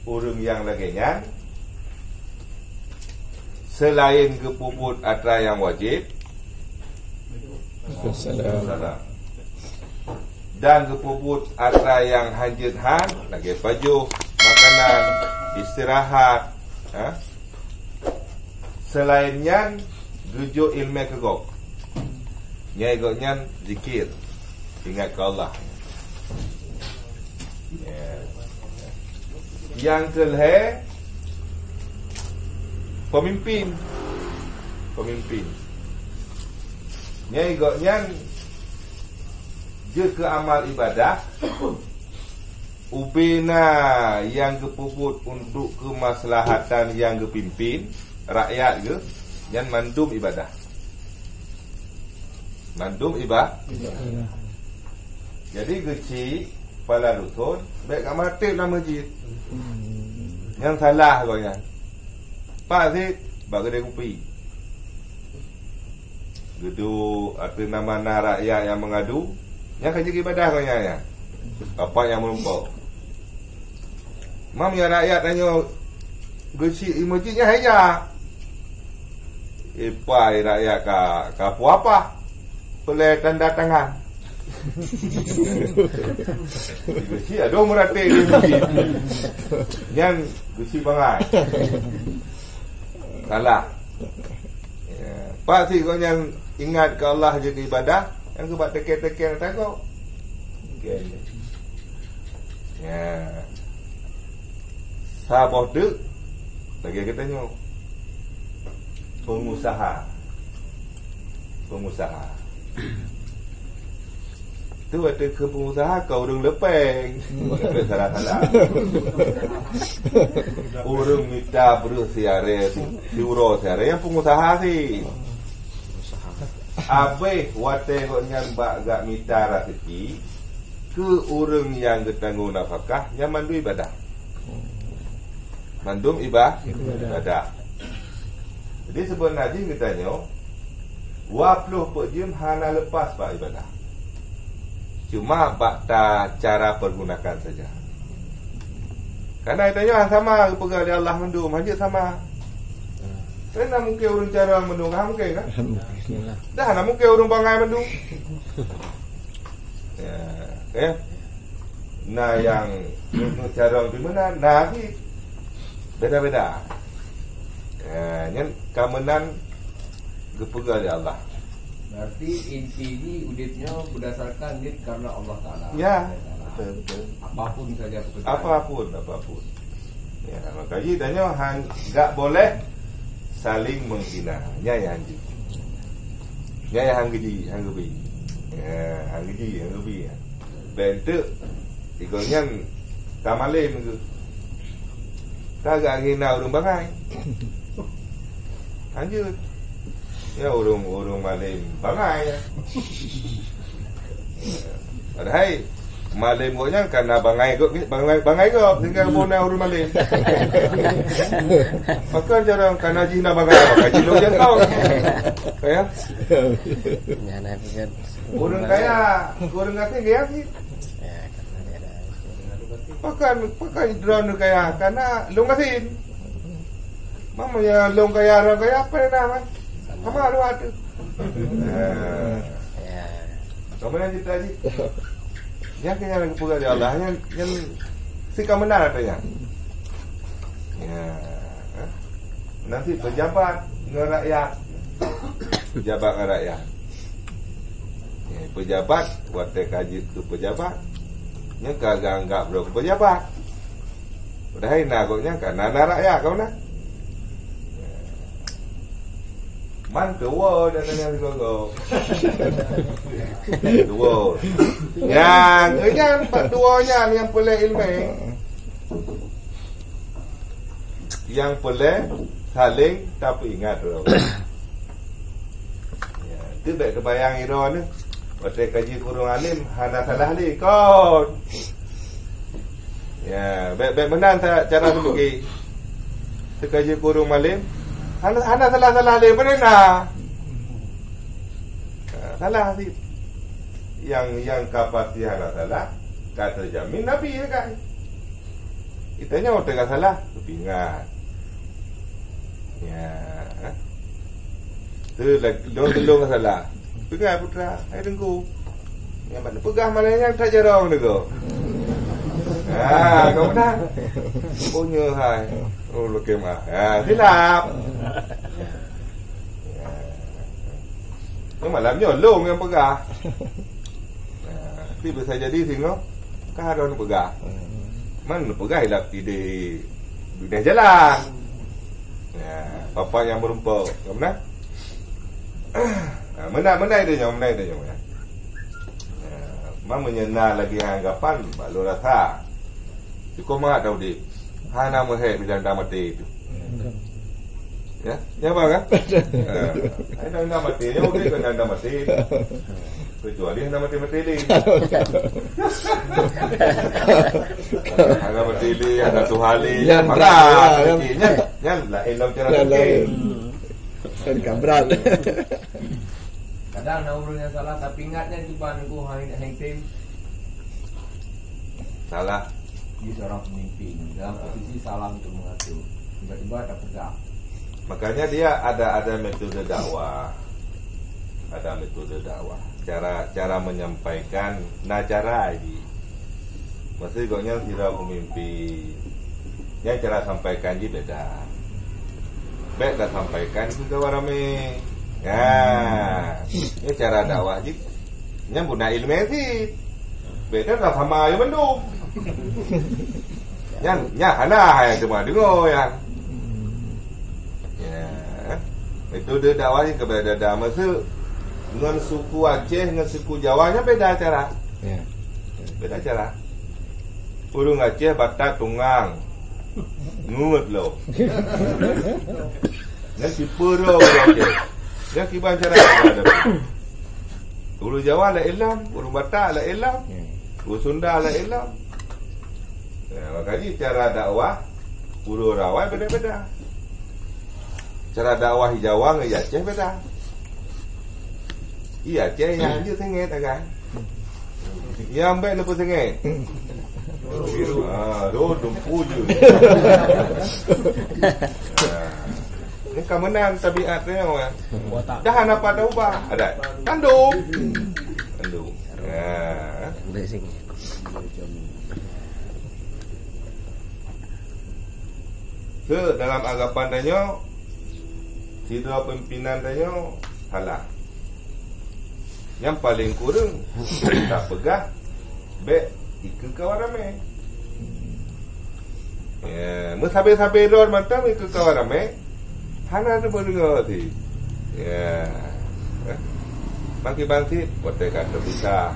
orang yang laginya selain kepuput atra yang wajib dan kepuput atra yang hanjithan lagi baju, makanan, istirahat, selainnya gujo ilmu kegok nyai goknya zikir ingat ke Allah. Yang kelih pemimpin nyai goknya je ke amal ibadah ubena yang kepuput untuk kemaslahatan yang kepimpin rakyat ke yang mandum ibadah jadi kecil kepala dusun baik kat matib lah masjid yang salah kau yang Pak Zid bak kedai kopi gedung ada nama rakyat yang mengadu yang kerja ibadah kau yang apa yang melumpau mam yang rakyat tanya kecil masjidnya hanya pai rakyat ka apa boleh tanda tangan. Gusi ada merate di masjid. Yang gusi bangai. Salah. Ya. Pak si kau yang ingat ke Allah je ke ibadah, yang kau buat teken-teken tak kau. Okay. Ya. Sahabat dek lagi katanya pengusaha. Tu ada ke pengusaha kau orang lepeng. Salah-salah. Orang minta bersiare, diuro siare yang pengusaha sih. Abe wate goknya mbak gak minta rezeki ke orang yang ketanggung nafkah yang mandu ibadah. Mandum ibadah. Jadi sebenarnya kita tanya 20 jam hana lepas pak ibadah. Cuma bakta cara pergunakan saja. Karena itanya sama pegang di Allah mendung, hanya sama. Karena mungkin orang cara mendung, mungkin kan? Dah, nak mungkin orang bangai mendung. Ya, nah yang cara di mana? Nah, ni beda-beda. Yang kemenan kepegang di Allah. Berarti inti ini uditnya berdasarkan nit karena Allah Ta'ala. Ya, betul. Apapun saja pekerjaan. Apapun. Ya, makanya tanya enggak boleh saling menghina. Ya hang geji. Ya. Hang geji. Bentuk igonya tamalem ke. Kagak hina orang bangai. Lanjut. Ya urung malim bangai ya. Padahal Malim koknya karena bangai kok tinggal bona urun malim. Maka jarang karena jina bangai kaji lo jangan kau. Kayak Nyana pikir. urun kate kaya sih. Ya, karena dia ada. Pakan drone kaya karena long kasin. Mama ya long kaya orang kaya apa nama? Sama ada. Ya. Kamu nanti tadi. Yang kaya lagi pula di Allah yang sikap benar katanya. Ya. Nanti pejabat ngerakyat. Pejabat ngerakyat. Ya, pejabat buat kaji ke pejabat. Yang kagak anggap bro pejabat. Udah hari nagoknya karena rakyat kau nak. Man tua dan yang kau. Tua. Yang pak tuanya yang pelai ilmu. Yang pelai saling tapi ingat bro. Ya, tu baik kebayang iro ni. Waktu kaji kurung alim hana salah li kau. Ya, baik menang cara tu pergi. Kaji kurung alim hana salah li mana? Salah sih. Yang kapasi hana salah kata jamin Nabi ya kan. Itanya orang tengah salah tapi ingat. Ya. Tu long salah. Pegang putra, hai tengku. Yang mana pegang malahnya tak jarang nego. Kau menang. Punya hai. Oh lokem ah. Silap. Yang malamnya long yang pegang. Tapi bisa jadi tengok kahadon pegang. Man pegang hilap di dunia jalan. Ya, papa yang merumpau. Kau menang? Menang dia nyawa. Mang menyena lagi anggapan baru rasa. Cukup mak tahu di. Hana muhe bidan mati itu. Ya, nyapa kan? Hana mati, ya okey kan anda mati. Kecuali hana mati ni. Hana mati ni, hana tuhali. Nyan lah elam cara lain. Kan kabrat. Kadang nak urusnya salah tapi ingatnya cuba nunggu hang tim. Salah. Dia seorang pemimpin dalam posisi salah untuk mengatur. Tiba-tiba ada pegang. Makanya dia ada metode dakwah. Ada metode dakwah. Cara menyampaikan cara lagi. Maksudnya goknya tidak pemimpin. Yang cara sampaikan je beda. Baik dah sampaikan juga warame. Ya. Ini cara dakwah je. Yang guna ilmu sih. Beda dah sama ayo mendung. Yang hana yang cuma dengar yang. Ya. Metode dakwah je kepada dah masa dengan suku Aceh dengan suku Jawanya beda cara. Ya. Beda cara. Urung Aceh Batak Tungang. Ngut lo. Nanti pura Aceh. Dia kiban cara ada. Ulu Jawa lah Islam, Ulu Batak lah Islam, Ulu Sunda lah Islam. Makanya cara dakwah Ulu Rawai beda-beda. Cara dakwah Jawa dengan Aceh beda. Iya Aceh yang je sengit kan. Yang baik lepas sengit. Dumpu je. Ini kemenang tabiatnya orang. Dah nak pada ubah. Ada. Kandung. Boleh sing. Dalam anggapan tanya sidra pimpinan tanya salah. Yang paling kurang tak pegah baik ikut kawan ramai. Ya, sabi-sabi dor mantam ikut kawan ramai. Hana ada berdengar tu. Ya. Bangki-bangki poteka terbisa.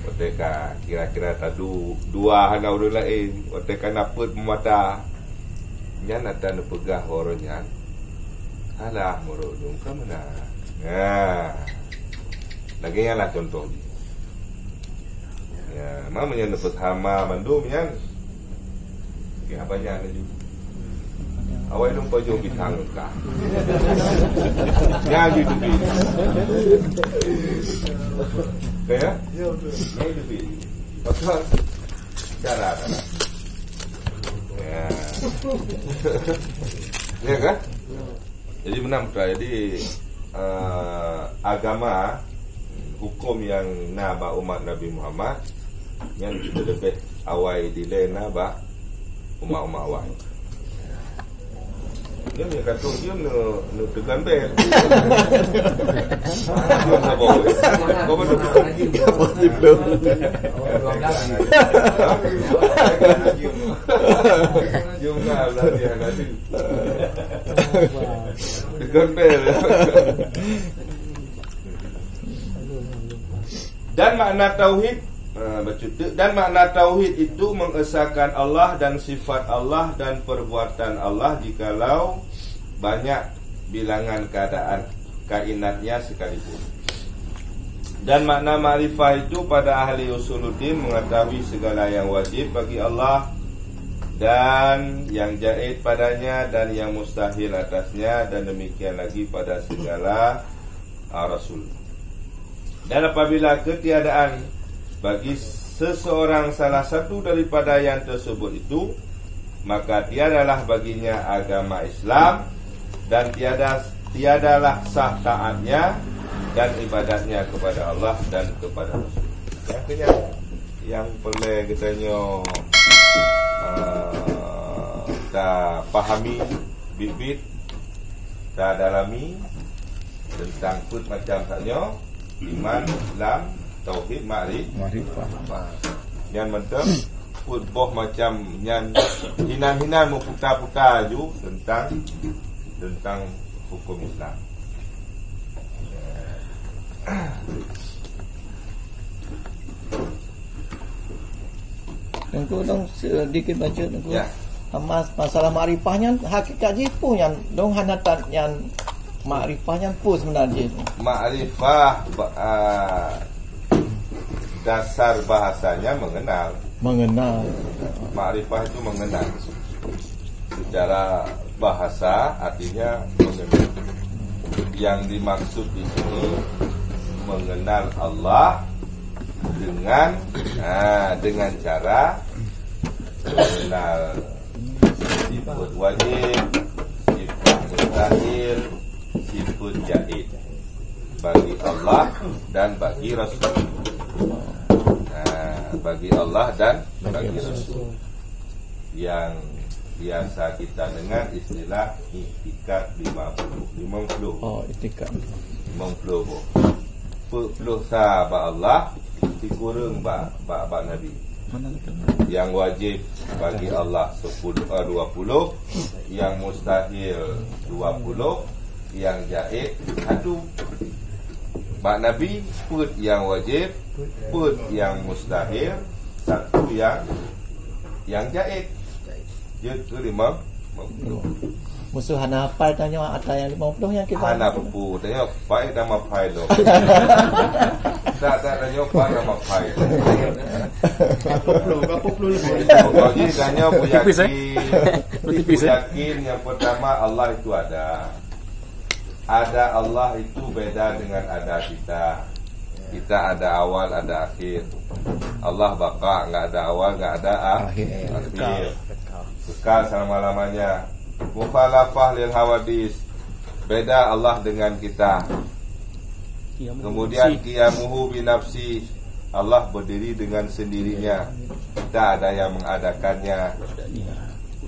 Poteka kira-kira tadu dua hana udah lain. Poteka naput memata. Nyan ada nak pegah orangnya. Alah merudung ke mana? Ya. Lagi yang lah contoh. Ya, mamanya dapat hama mandum yan. Kaya banyak na juga. Awal lupa jom bitang ka. Ngaji tu bi. Kaya? Ngaji tu bi. Betul. Cara. Ya. Ya kan? Jadi menang jadi agama hukum yang naba umat Nabi Muhammad yang lebih awal delay naba umat-umat awal. Dia ni kata dia nak tegan bel. Dia nak bawa. Kau betul. Belum. Jom lah dia nanti. Tegan bel. Dan makna tauhid dan makna tauhid itu mengesahkan Allah dan sifat Allah dan perbuatan Allah jikalau banyak bilangan keadaan kainatnya sekalipun. Dan makna ma'rifah itu pada ahli usuluddin mengetahui segala yang wajib bagi Allah dan yang jaiz padanya dan yang mustahil atasnya, dan demikian lagi pada segala rasul. Dan apabila ketiadaan bagi seseorang salah satu daripada yang tersebut itu, maka tiadalah baginya agama Islam, dan tiadalah sah taatnya dan ibadatnya kepada Allah dan kepada Rasul. Akhirnya yang perlu katanya kita pahami bibit, kita dalami tentang put macam saja iman, Islam, tauhid, ma'rifah. Yang penting put boh macam yang hinan-hinan mau putar-putar ju tentang hukum Islam. Tengku dong sedikit baca tengku. Ya. Masalah makrifahnya hakikat jipu yang dong hanatan yang makrifahnya pun sebenarnya. Makrifah dasar bahasanya mengenal. Makrifah itu mengenal. Secara bahasa artinya mengenal. Yang dimaksud di sini mengenal Allah dengan cara mengenal sifat wajib, sifat mustahil, sifat jaiz bagi Allah dan bagi Rasul. Bagi Allah dan bagi Rasul, yang biasa kita dengar istilah i'tikad 50. Oh, i'tikad 50. 40 sah ba Allah, dikurang ba Nabi. Yang wajib bagi Allah 20, yang mustahil 20, yang jaiz 1. Bak Nabi put yang wajib, put yang mustahil, 1 yang jaiz. Dia tu 50. Musuh hana hafal tanya ada yang 50 yang kita. Hana pupu tanya pai nama pai lo. Tak tanya pai nama pai. 40 lebih. Jadi tanya yakin yang pertama Allah itu ada. Ada Allah itu beda dengan ada kita. Kita ada awal, ada akhir. Allah baka, enggak ada awal, enggak ada akhir. Kekal selama-lamanya. Mukhalafah lil hawadis. Beda Allah dengan kita. Kemudian qiyamuhu bi nafsi. Allah berdiri dengan sendirinya. Kita ada yang mengadakannya.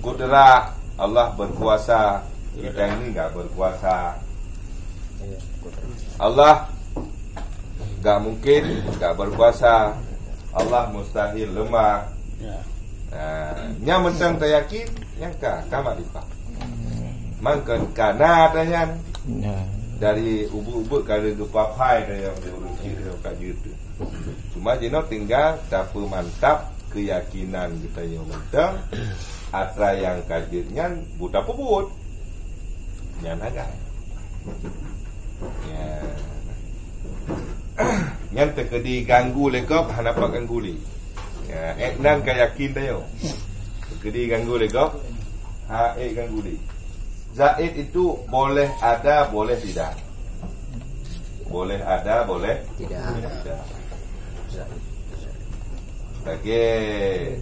Qudrah, Allah berkuasa. Kita ini enggak berkuasa. Allah enggak mungkin enggak berkuasa. Allah mustahil, lemah. Yang mentang tak yakin yang makrifah. Mangkan kana tanyan. Dari ubuk-ubuk kalau gepapai dia urusi dia kat gitu. Cuma jeno tinggal dapat mantap keyakinan kita yang mentang atra yang kajirnya buta pebut. Nyan agak. Ya. Yang terkedi ganggu lekop hanapak ganggu li. Eknan kan yakin tayo. Kedi ganggu lego. Ganggu di. Zaid itu boleh ada, boleh tidak. Boleh ada, boleh tidak. Okey.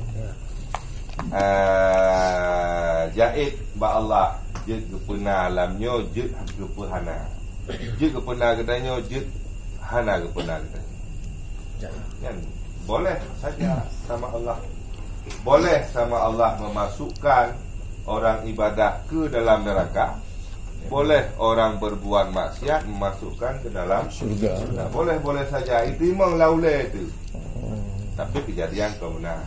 Zaid ba Allah je kepena alamnya je kepehana. Je kepena katanya je hana kepena katanya. Kan boleh saja sama Allah. Boleh sama Allah memasukkan orang ibadah ke dalam neraka. Boleh orang berbuat maksiat memasukkan ke dalam surga. Boleh saja. Itu memang laulai itu. Tapi kejadian kebenar.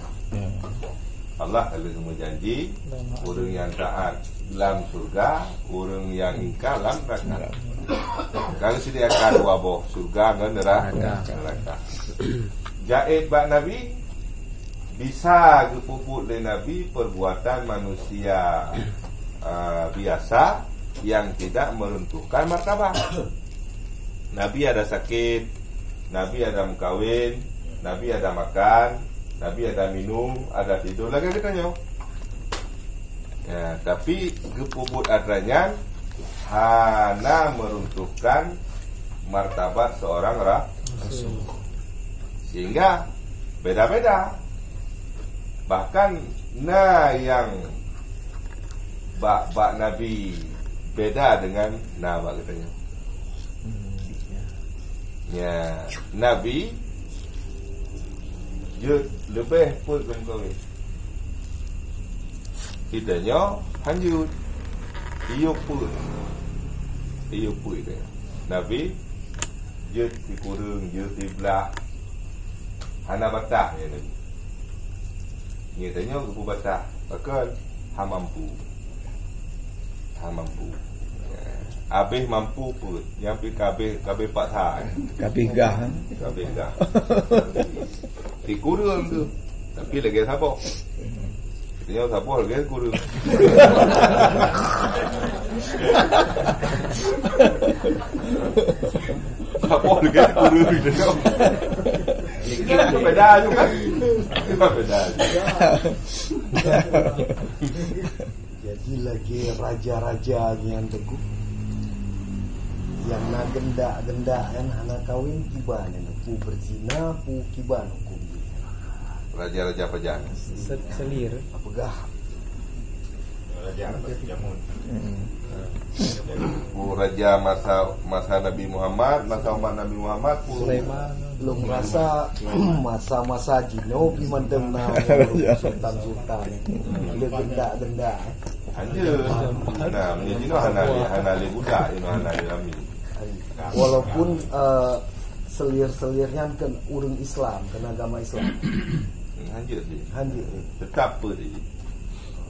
Allah kalau semua janji, orang yang taat dalam surga, orang yang ingkar dalam neraka. Kalau sediakan wabah surga dan neraka. Jaid bak Nabi bisa gepuput oleh Nabi perbuatan manusia biasa yang tidak meruntuhkan martabat. Nabi ada sakit, Nabi ada mengkawin, Nabi ada makan, Nabi ada minum, ada tidur lagi katanya. Tapi gepuput adanya hana meruntuhkan martabat seorang rasul. Sehingga beda-beda. Bahkan yang bak Nabi beda dengan bak katanya. Nabi dia lebih pun kawin. Kitanya hanjut. Iyo pun dia. Nabi dia dikurung, dia dibelak. Hana batah ya Nabi. Dia tanya ke batah, bakal mampu. Habis mampu pun. Yang pergi kabeh patah. Kabeh gah. Dikurung tu. Tapi lagi sabar. Katanya sabar lagi kurung. Sabar lagi kurung. Itu beda juga. Beda. Jadi lagi raja-raja yang teguh, yang nak genda kan anak kawin kiban, pu berzina, pu kiban hukum. Raja-raja pejang. Selir. Apagah? Raja jamun. Raja masa Nabi Muhammad, masa umat Nabi Muhammad, Sulaiman. Belum rasa masa Jino bimandem na sultan. Dia genda. Anjir. Menjadi hana le budak, hana le rami. Walaupun selir-selirnya kan urang Islam, kan agama Islam. Anjir dia. Tetap apa dia?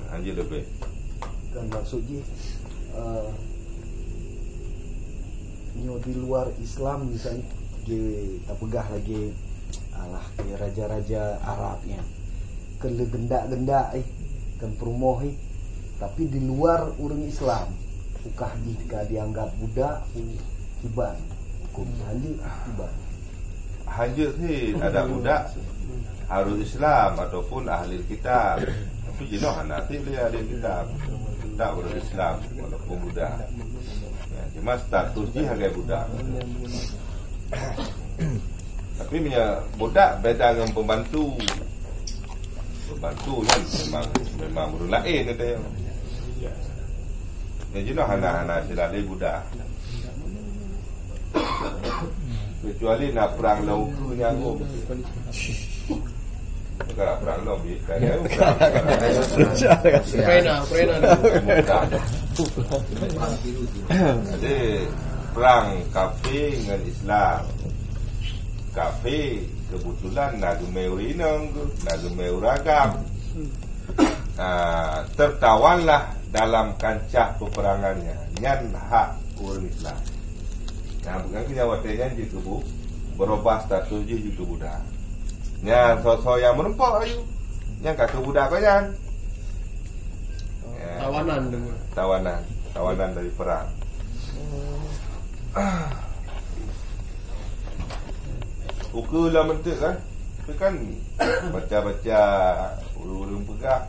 Anjir lebih. Kan maksudnya di luar Islam misalnya tak pegah lagi raja-raja Arabnya kan legenda kan perumohi, tapi di luar orang Islam ukah jika dianggap budak kiban hukum hanjir kiban. Hanjir sih ada budak harus Islam ataupun ahli kitab, tapi jenuh nanti dia ahli kitab tak orang Islam walaupun budak. Cuma status dia sebagai budak. Tapi punya budak beda dengan pembantu. Pembantu kan memang orang lain kata yang. Jadi noh hana sila dia budak. Kecuali nak perang lauku nyanggung. Enggak perang lobby kayak Jadi perang kafir dengan Islam. Kafir kebetulan nagemeu rinang, nagemeu ragam. Tertawanlah dalam kancah peperangannya. Nyan hak orang Islam. Bukan kenyawatnya jadi kebu berubah status jadi budak. Nyan sosok yang menumpuk ayu. Yang kata budak kau nyan. Tawanan dari perang. Ukur lah mentik kan. Tapi kan baca-baca urung pegah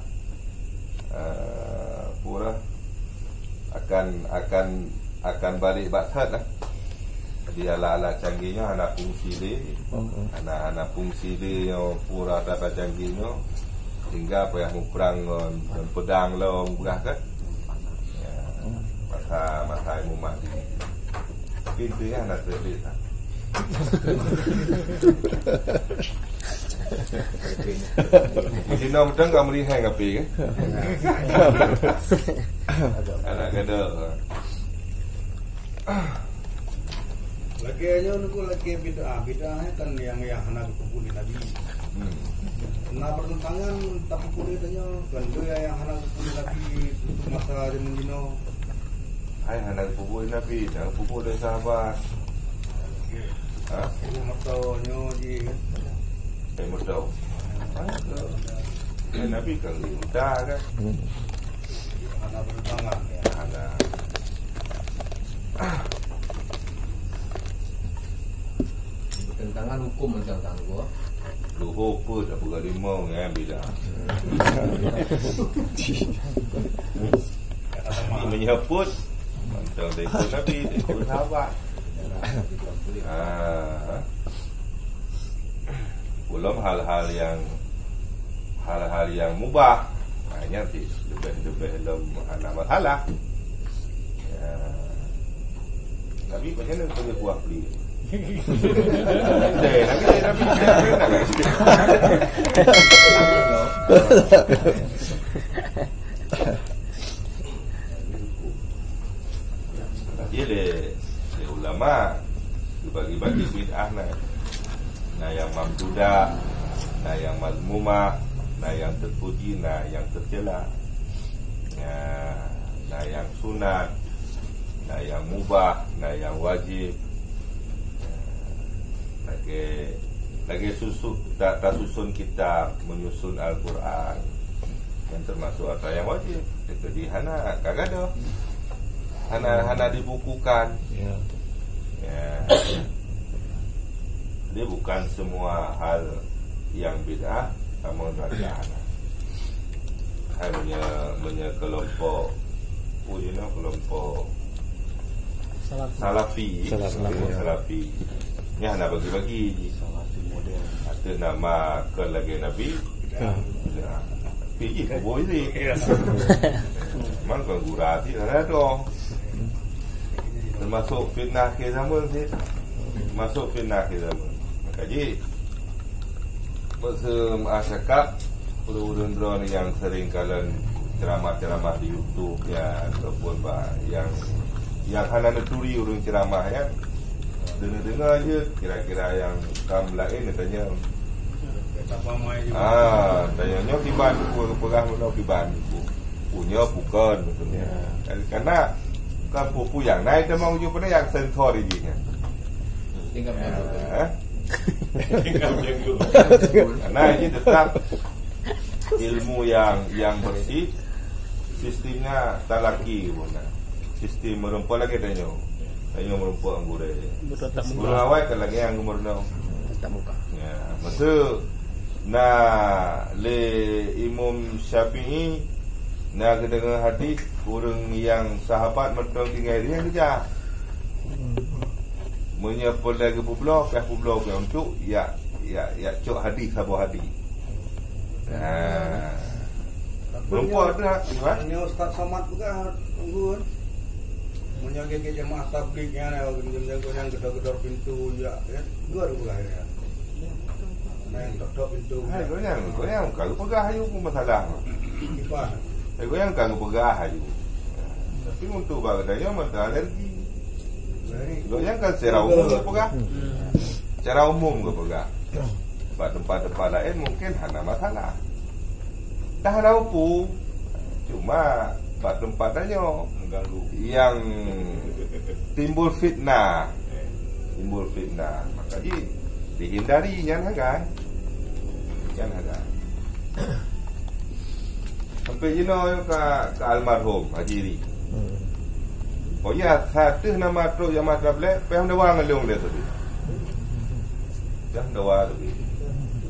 pura akan balik batat lah. Jadi ala-ala canggihnya anak fungsi dia, anak fungsi dia yang pura data canggihnya hingga payah perang dan pedang lah orang pegah kan. Masa ilmu mati. Tapi intinya anak terlihat lah. Jadi nak betul tak melihat ngapi kan? Anak kena. Lagi aja nunggu lagi bid'ah kan yang anak kumpulin Nabi. Nah pertentangan tak kumpulin tanya kan dia yang anak kumpulin Nabi untuk masa zaman dino. Hai anak kumpulin Nabi, anak kumpulin sahabat. Matanya je. Mudau. Nabi kan mudah kan. Anak pertentangan ya. Anak. Bertentangan hukum macam tangguh. Luhur pun tak buka limau kan bila. Menyebut macam dekor Nabi, dekor sahabat. Belum hal-hal yang mubah, hanya lebih dalam anak masalah. Nabi macam mana boleh buah beli? Dia le ulama bagi-bagi bid'ah nah yang mamdudah, nah yang mazmumah, nah yang terpuji, nah yang tercela, nah yang sunat, nah yang mubah, nah yang wajib. Lagi tak susun kita menyusun Al-Quran yang termasuk apa yang wajib. Jadi hana kagak ada. Hana dibukukan. Ya. Dia bukan semua hal yang bid'ah sama dengan hanya kelompok kelompok Salafi. Ni hana bagi-bagi Salafi model. Ada nama ke lagi Nabi. Pergi kubur ni. Memang kan gurati ada dong. Termasuk fitnah ke zaman ni. Masuk fitnah ke zaman. Jadi masa masyarakat urun-urun yang sering kalian ceramah-ceramah di YouTube ya ataupun yang hana neturi urun ceramah ya. Dengar-dengar je kira-kira yang kaum lain tanya tanya kiban perang mana kiban punya bukan maksudnya karena kan pupu yang naik dia mau jumpa yang sensor ini tinggal karena ini tetap ilmu yang bersih, sistemnya talaki sistem merumput lagi tanya merumput anggura guru awal kan lagi yang gumurna tak muka ya masa na le Imam Syafi'i na kedengar hadis orang yang sahabat mentang tinggal dia kerja menyapa lagi pulau untuk ya cok hadis sabu hadis merumput ada ini Ustaz Somad juga tunggu menjaga jemaah tabligh-nya yang gedor-gedor pintu ya dua pula ya. Nah yang gedor pintu. Goyang kalau pegah ayu pun masalah. Gimana? Goyang kalau pegah ayu. Tapi untuk bagadanya mata alergi. Goyang kan secara umum ke pegah. Secara umum ke pegah. Tempat-tempat lain mungkin hana masalah. Dah ada apa? Cuma tempat-tempatnya mengganggu yang timbul fitnah maka dihindari jangan hagai sampai ke almarhum Hajiri oh ya satu nama tu yang madrab le pem dewa ngelung le tu jam dewa tu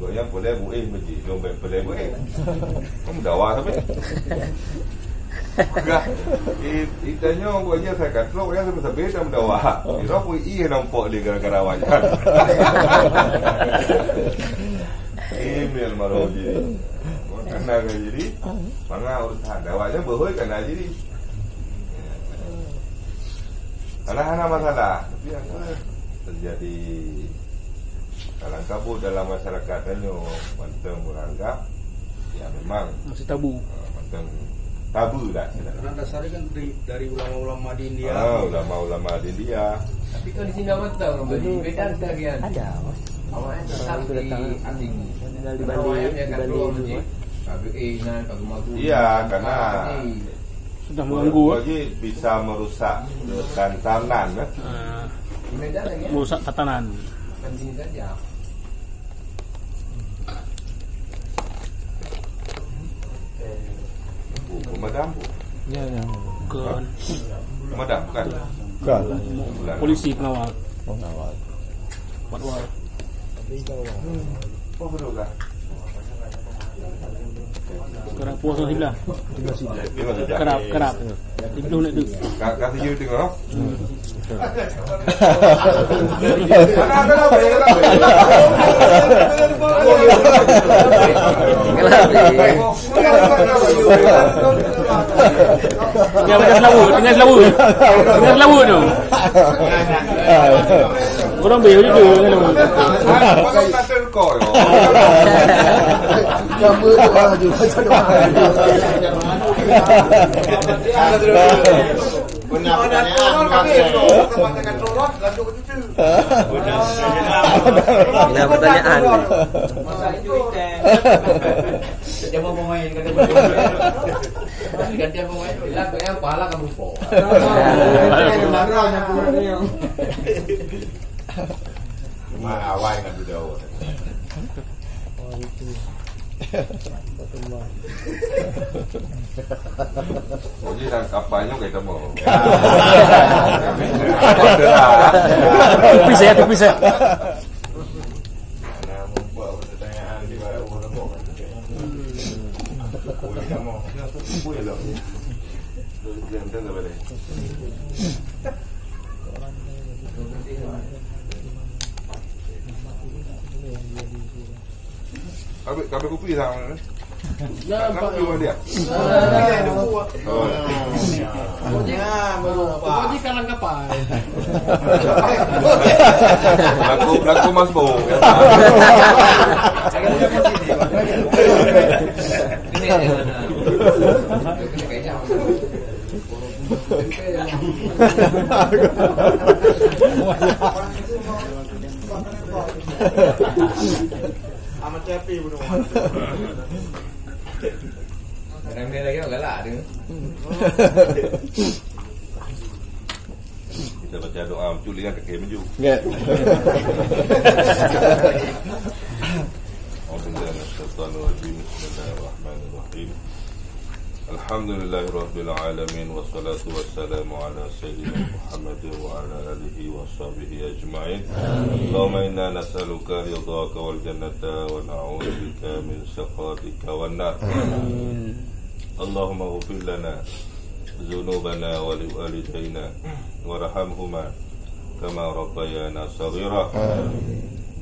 Pokoknya boleh buih beji, dompet boleh buih. Kamu dawa sampai. Enggak. Itanya pokoknya saya kata lo yang sampai dah dawa. Kira pun iya nampak dia gara-gara wajah. Email maru jadi. Karena jadi mana urusan dawanya bohoi kena jadi. Anak-anak masalah, tapi apa terjadi kalang kabut dalam masyarakat ini, manteng beranggap, ya memang masih tabu. Manteng tabu dah. Karena dasarnya kan dari ulama-ulama di India. Ulama-ulama di India. Tapi kalau di sini nggak tahu, beda sebagian. Ada. Awalnya tetap di asing. Tinggal di Bali. Iya, karena Sudah mengganggu. Jadi bisa merusak tatanan. Merusak tatanan. Penting saja. Pemadam. Ya. Bukan. Pemadam bukan? Bukan. Polisi pengawal. Pengawal. Patwal. Oh betul kan? Kerap puasa sebelah. Tengok saja. Kerap. Di belum nak tu. Kasih you tengok. Tinggal selawu tu. Orang beli tu. Kalau kata kau yo. Gambar doa juga doa. Ini pertanyaan. Jangan mau pemain kata gantian pemain bilang kayak pala kamu po. Awal kan sudah awal. Jadi dan kapalnya kita mau. Tupis ya. Nah, membuat pertanyaan di bawah orang mau. Kita mau. Boleh lah. Jangan boleh. Kabe kopi sama. Ya, Pak. Dia. Jadi kalang kapal. Lagu Mas Bo. Amat happy betul. Remeh lagi galak dia. Kita baca doa menculi kan keke menju. Ya. Bismillahirrahmanirrahim. Alhamdulillahirabbil alamin wassalatu wassalamu ala sayyidina Muhammad wa ala alihi washabihi ajma'in. Allahumma inna nas'aluka ridhaka wal jannata wa na'udzubika min sakhatika wan nar. Allahumma ighfir lana dhunubana wa liwalidayna warhamhuma kama rabbayana shaghira.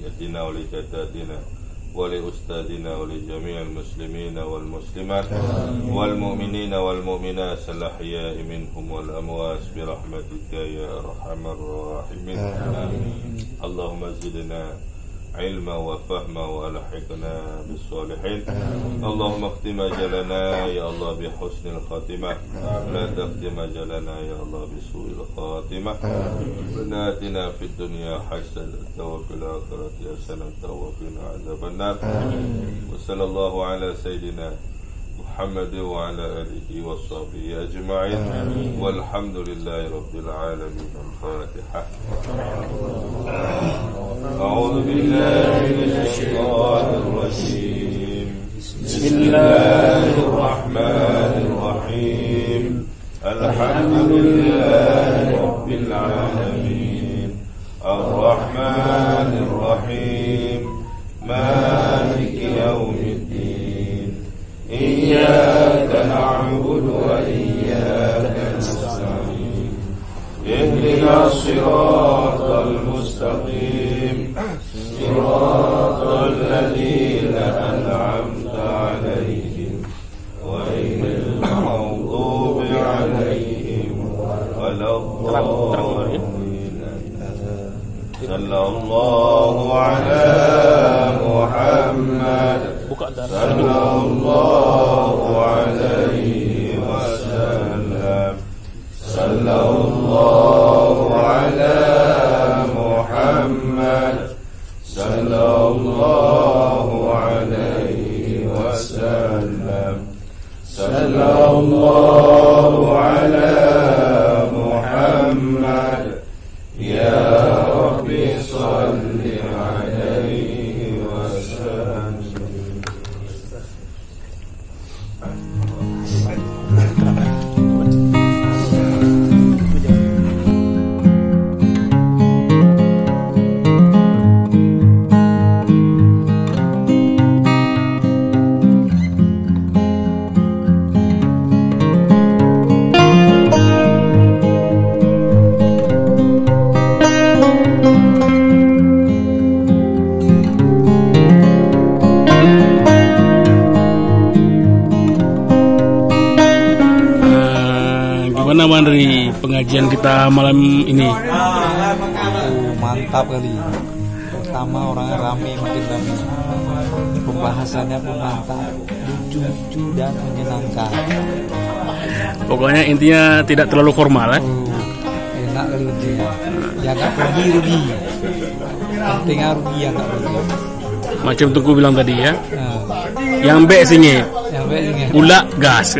Yatina wa li jaddatina ولأستاذنا ولجميع المسلمين والمسلمات والمؤمنين والمؤمنات الأحياء منهم والأموات برحمتك يا أرحم الراحمين. اللهم زدنا علما وفهما والحقنا بالصالحين. اللهم اختم أجلنا يا الله بحسن الخاتمة، لا تختم أجلنا يا الله بسوء الخاتمة. ربنا آتنا في الدنيا حسنة وفي الآخرة حسنة وقنا عذاب النار. وصلى الله على سيدنا محمد وعلى آله وصحبه أجمعين والحمد لله رب العالمين. الفاتحة. أعوذ بالله من الشيطان الرجيم. بسم الله الرحمن الرحيم. الحمد لله رب العالمين الرحمن الرحيم مالك يوم الدين إياك نعبد وإياك نستعين اهدنا الصراط المستقيم صراط الذين أنعمت عليهم غير المغضوب عليهم ولا الضالين صلى الله على محمد صلى الله عليه وسلم صلى الله على محمد صلى الله عليه وسلم صلى الله على محمد يا رب صل عليه وسلم. Gimana Man dari pengajian kita malam ini? Mantap kali. Pertama orangnya rame, makin rame. Pembahasannya pun mantap, lucu-lucu dan menyenangkan. Pokoknya intinya tidak terlalu formal ya? Enak kali intinya. Ya nggak rugi. Pentingnya rugi ya nggak rugi. Macam Tungku bilang tadi ya. Yang B singit. Yang B singit. Ulak gas.